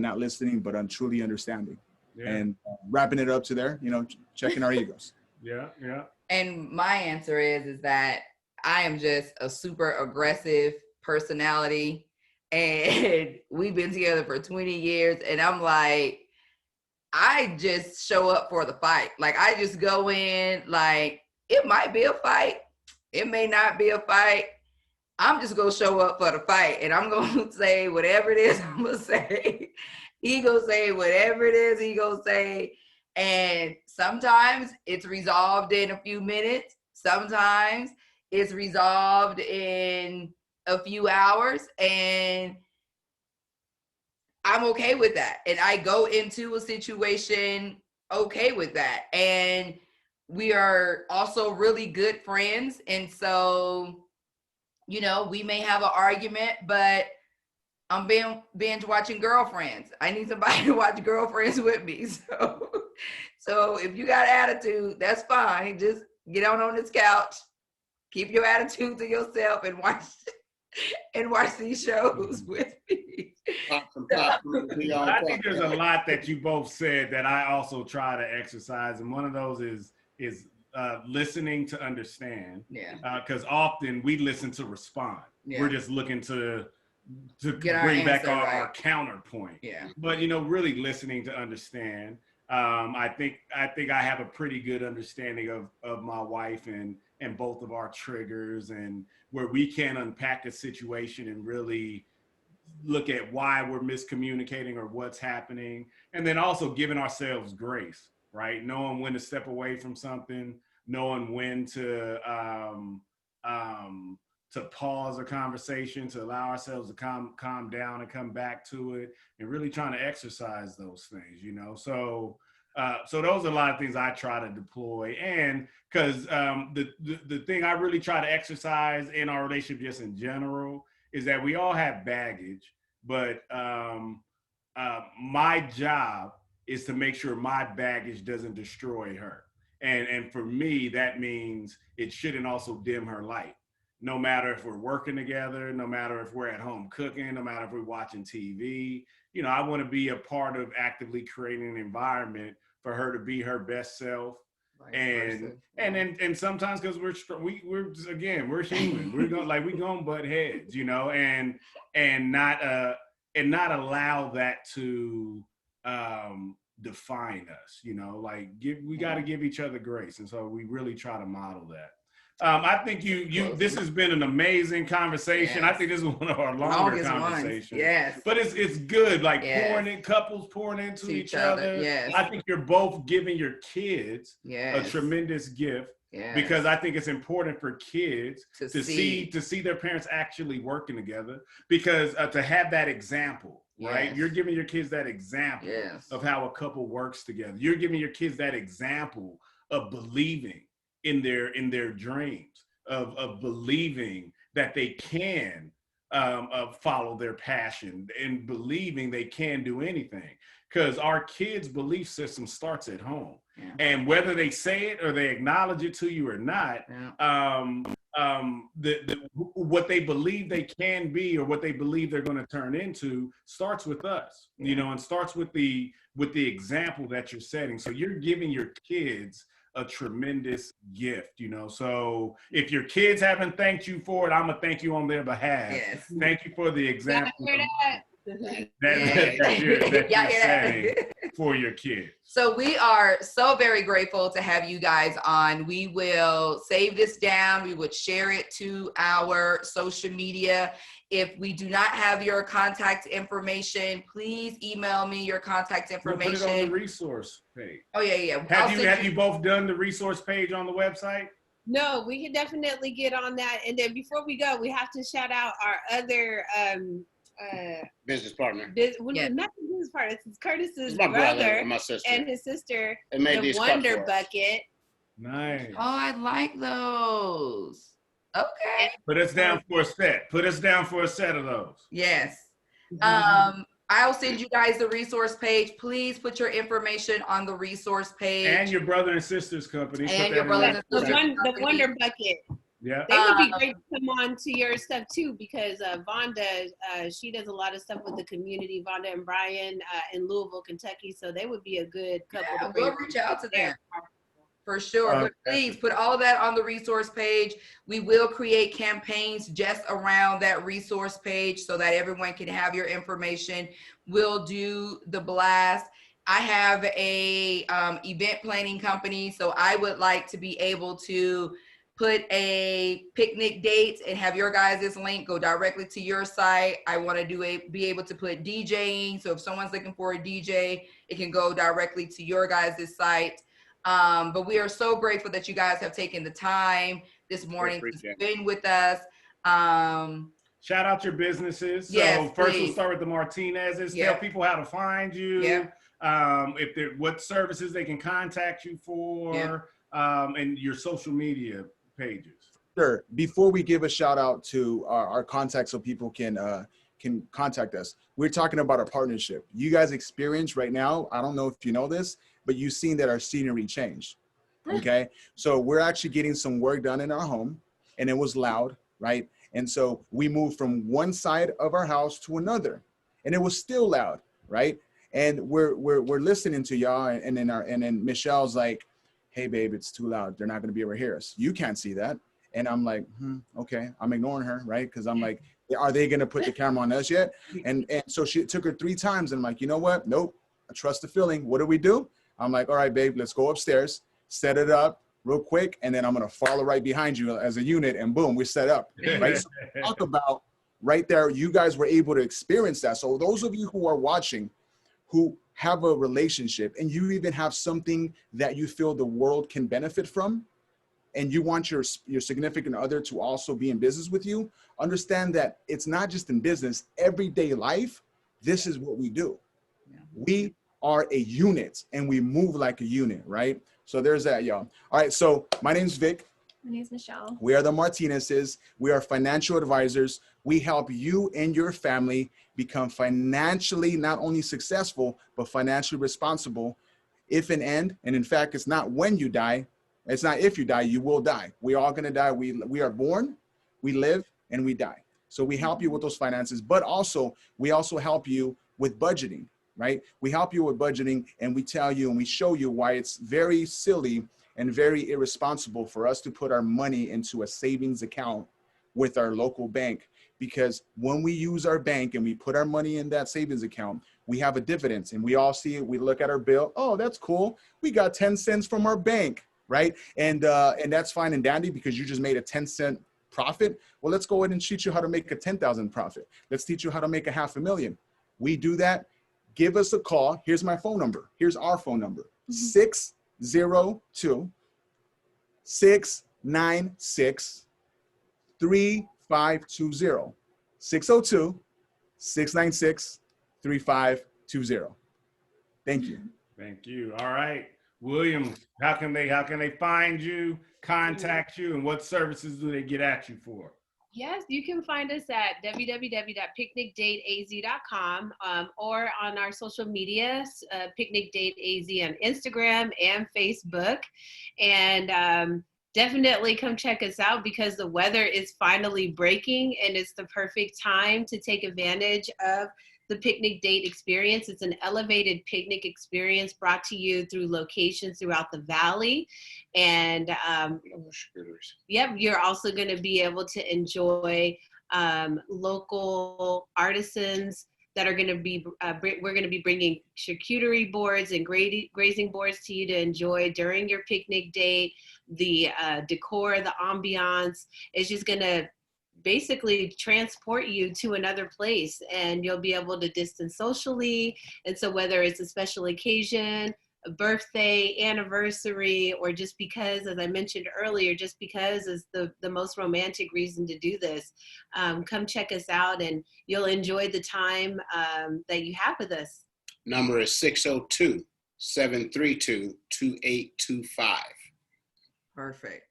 not listening, but truly understanding. Yeah. And wrapping it up to there, checking our egos. Yeah. And my answer is that I am just a super aggressive personality, and we've been together for 20 years, and I'm like, I just show up for the fight. Like, I just go in, like, it might be a fight. It may not be a fight. I'm just going to show up for the fight, and I'm going to say whatever it is I'm going to say. He gonna say whatever it is he gonna say. And sometimes it's resolved in a few minutes. Sometimes it's resolved in a few hours. And I'm okay with that. And I go into a situation okay with that. And we are also really good friends. And so, we may have an argument, but I'm binge watching Girlfriends. I need somebody to watch Girlfriends with me. So if you got attitude, that's fine. Just get on this couch, keep your attitude to yourself, and watch these shows with me. I think there's a lot that you both said that I also try to exercise, and one of those is listening to understand. Yeah. Because often we listen to respond. Yeah. We're just looking to bring back our counterpoint. Yeah. But really listening to understand. I think I have a pretty good understanding of my wife and both of our triggers, and where we can unpack a situation and really look at why we're miscommunicating or what's happening, and then also giving ourselves grace. right? Knowing when to step away from something, knowing when to pause a conversation, to allow ourselves to calm down and come back to it, and really trying to exercise those things, you know? So those are a lot of things I try to deploy. And because the thing I really try to exercise in our relationship just in general is that we all have baggage, but my job is to make sure my baggage doesn't destroy her. And for me, that means it shouldn't also dim her light. No matter if we're working together, no matter if we're at home cooking, no matter if we're watching TV, you know, I want to be a part of actively creating an environment for her to be her best self. And sometimes because we're human, we're gonna butt heads, you know, and not allow that to define us, you know, like we got to give each other grace. And so we really try to model that. I think this has been an amazing conversation. Yes. I think this is one of our longer conversations. Yes. But it's good, like couples pouring into each other. Yes. I think you're both giving your kids a tremendous gift. Yes. Because I think it's important for kids to see their parents actually working together, because to have that example, right? Yes. You're giving your kids that example of how a couple works together. You're giving your kids that example of believing in their dreams, of believing that they can follow their passion, and believing they can do anything. Because our kids' belief system starts at home. Yeah. And whether they say it or they acknowledge it to you or not, what they believe they can be, or what they believe they're going to turn into, starts with us, you know, and starts with the example that you're setting. So you're giving your kids a tremendous gift, you know. So if your kids haven't thanked you for it, I'm gonna thank you on their behalf. Yes. Thank you for the example that you're setting for your kids. So we are so very grateful to have you guys on. We will save this down. We would share it to our social media. If we do not have your contact information, please email me your contact information. We'll put it on the resource page. Oh, yeah. Have you both done the resource page on the website? No, we can definitely get on that. And then before we go, we have to shout out our other business partner. Not the business partner. It's Curtis's brother and my sister and his sister. The Wonder Bucket. Nice. Oh, I like those. Okay. Put us down for a set. Put us down for a set of those. Yes. I'll send you guys the resource page. Please put your information on the resource page. And your brother and sister's company. And your brother and sister's company. The Wonder Bucket. Yeah. They would be great to come on to your stuff too, because Vonda, she does a lot of stuff with the community, Vonda and Brian in Louisville, Kentucky. So they would be a good couple. Yeah, we'll reach out to them. For sure. But please put all of that on the resource page. We will create campaigns just around that resource page so that everyone can have your information. We'll do the blast. I have a event planning company, so I would like to be able to put a picnic date and have your guys' link go directly to your site. I want to be able to put DJing. So if someone's looking for a DJ, it can go directly to your guys' site. But we are so grateful that you guys have taken the time this morning to spend with us. Shout out your businesses. Yes, so first please. We'll start with the Martinez's. Tell people how to find you. What services they can contact you for, and your social media pages. Sure. Before we give a shout out to our contacts so people can contact us, we're talking about a partnership. You guys experience right now, I don't know if you know this, but you've seen that our scenery changed. Okay. So we're actually getting some work done in our home, and it was loud, right? And so we moved from one side of our house to another, and it was still loud, right? And we're listening to y'all, and then Michelle's like, hey babe, it's too loud. They're not gonna be able to hear us. You can't see that. And I'm like, okay. I'm ignoring her, right? Because I'm like, are they gonna put the camera on us yet? And so it took her 3 times, and I'm like, you know what? Nope. I trust the feeling. What do? I'm like, all right, babe, let's go upstairs, set it up real quick, and then I'm gonna follow right behind you as a unit, and boom, we're set up. Right? So talk about right there, you guys were able to experience that. So those of you who are watching, who have a relationship and you even have something that you feel the world can benefit from, and you want your significant other to also be in business with you, understand that it's not just in business, everyday life, this is what we do. We are a unit and we move like a unit, right? So there's that, y'all. All right, so my name's Vic. My name's Michelle. We are the Martinezes. We are financial advisors. We help you and your family become financially not only successful, but financially responsible if and in fact, it's not when you die. It's not if you die, you will die. We're all gonna die. We are born, we live, and we die. So we help you with those finances, but also, we also help you with budgeting, right? We help you with budgeting and we tell you and we show you why it's very silly and very irresponsible for us to put our money into a savings account with our local bank. Because when we use our bank and we put our money in that savings account, we have a dividend and we all see it. We look at our bill. Oh, that's cool. We got 10 cents from our bank, right? And that's fine and dandy because you just made a 10-cent profit. Well, let's go ahead and teach you how to make a 10,000 profit. Let's teach you how to make a $500,000. We do that. Give us a call. Here's my phone number. Here's our phone number. 602-696-3520. 602-696-3520. Thank you. Thank you. All right, William, how can they find you, contact you, and what services do they get at you for? Yes, you can find us at www.picnicdateaz.com or on our social media, Picnic Date AZ on Instagram and Facebook. And definitely come check us out because the weather is finally breaking and it's the perfect time to take advantage of the picnic date experience. It's an elevated picnic experience brought to you through locations throughout the valley. And yep, you're also going to be able to enjoy local artisans that are going to be, we're going to be bringing charcuterie boards and grazing boards to you to enjoy during your picnic date. The decor, the ambiance is just going to basically transport you to another place, and you'll be able to distance socially. And so whether it's a special occasion, a birthday, anniversary, or just because, as I mentioned earlier, just because is the most romantic reason to do this, come check us out and you'll enjoy the time that you have with us. Number is 602-732-2825. Perfect.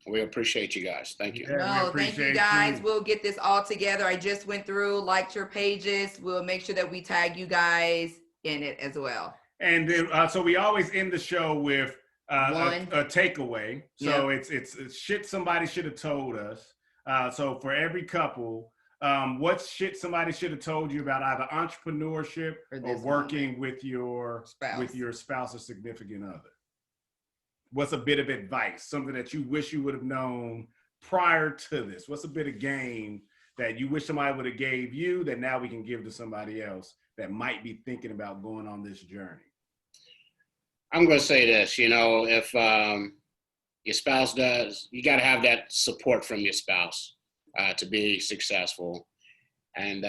We appreciate you guys. Thank you. Yeah, No, thank you guys. We'll get this all together. I just went through, liked your pages. We'll make sure that we tag you guys in it as well. And then, so we always end the show with a takeaway. So it's shit somebody should have told us. So for every couple, what's shit somebody should have told you about either entrepreneurship or working with your spouse or significant other? What's a bit of advice, something that you wish you would have known prior to this? What's a bit of game that you wish somebody would have gave you that now we can give to somebody else that might be thinking about going on this journey? I'm going to say this, if your spouse does, you got to have that support from your spouse to be successful. And,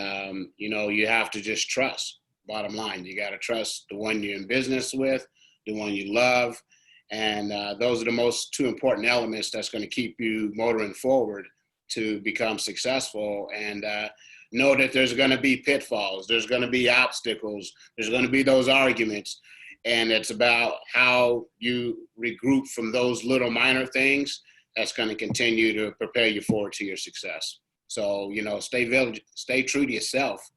you have to just trust, bottom line. You got to trust the one you're in business with, the one you love. And those are the most two important elements that's going to keep you motoring forward to become successful. And know that there's going to be pitfalls. There's going to be obstacles. There's going to be those arguments. And it's about how you regroup from those little minor things that's going to continue to prepare you forward to your success. So, stay true to yourself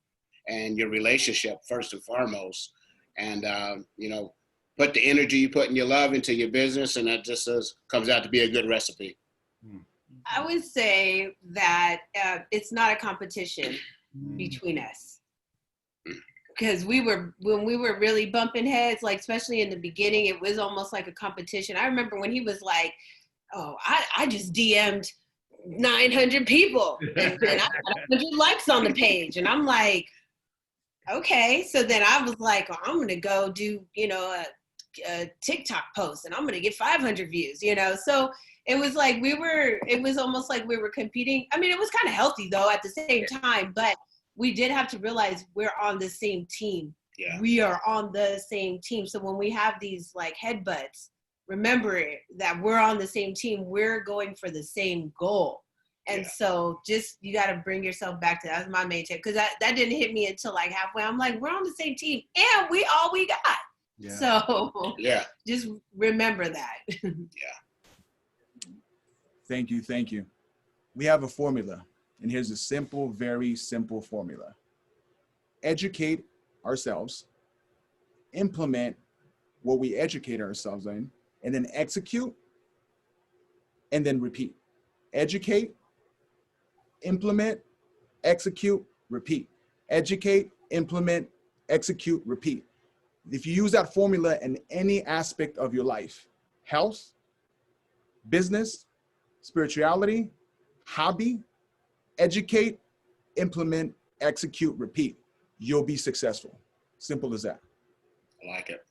and your relationship first and foremost. And, put the energy you put in your love into your business, and that just comes out to be a good recipe. I would say that it's not a competition between us. Because when we were really bumping heads, like especially in the beginning, it was almost like a competition. I remember when he was like, oh, I just DM'd 900 people and I got 100 likes on the page. And I'm like, okay. So then I was like, oh, I'm going to go do, a TikTok post and I'm going to get 500 views, So it was like it was almost like we were competing. I mean, it was kind of healthy though at the same time, but we did have to realize we're on the same team. Yeah. we are on the same team. So when we have these like headbutts, remember that we're on the same team. We're going for the same goal. And so just, you got to bring yourself back to that's my main tip. Cause that didn't hit me until like halfway. I'm like, we're on the same team and we all we got. Yeah. So Yeah. just remember that. Thank you. Thank you. We have a formula, and here's a simple, very simple formula. Educate ourselves, implement what we educate ourselves in, and then execute, and then repeat. Educate, implement, execute, repeat. Educate, implement, execute, repeat. If you use that formula in any aspect of your life, health, business, spirituality, hobby, educate, implement, execute, repeat, you'll be successful. Simple as that. I like it.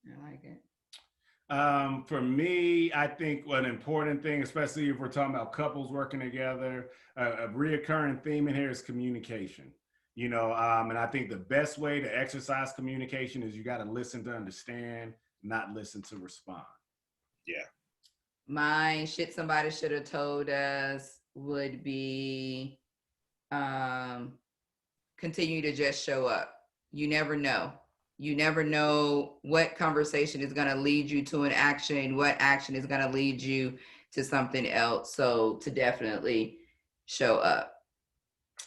I like it. For me, I think an important thing, especially if we're talking about couples working together, a reoccurring theme in here is communication. You know, and I think the best way to exercise communication is you got to listen to understand, not listen to respond. Yeah. My shit somebody should have told us would be continue to just show up. You never know. You never know what conversation is going to lead you to an action, what action is going to lead you to something else. So to definitely show up.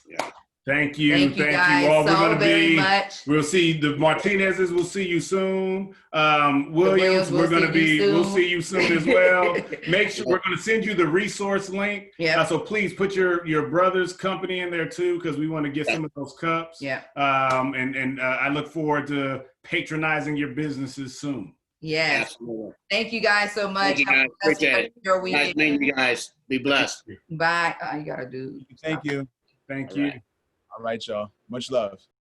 Yeah. Thank you. Thank you guys all. so We're gonna very be, much. We'll see the Martinez's. We'll see you soon. Williams, we'll see you soon as well. Make sure Yeah. we're gonna send you the resource link. Yeah. So please put your brother's company in there too, because we want to get some of those cups. Yeah. And I look forward to patronizing your businesses soon. Yes. Absolutely. Thank you guys so much. Thank you, guys. Appreciate it. Your Nice weekend. meeting you guys. Be blessed. Bye. You gotta do. Thank you. Thank All you. right. All right, y'all. Much love.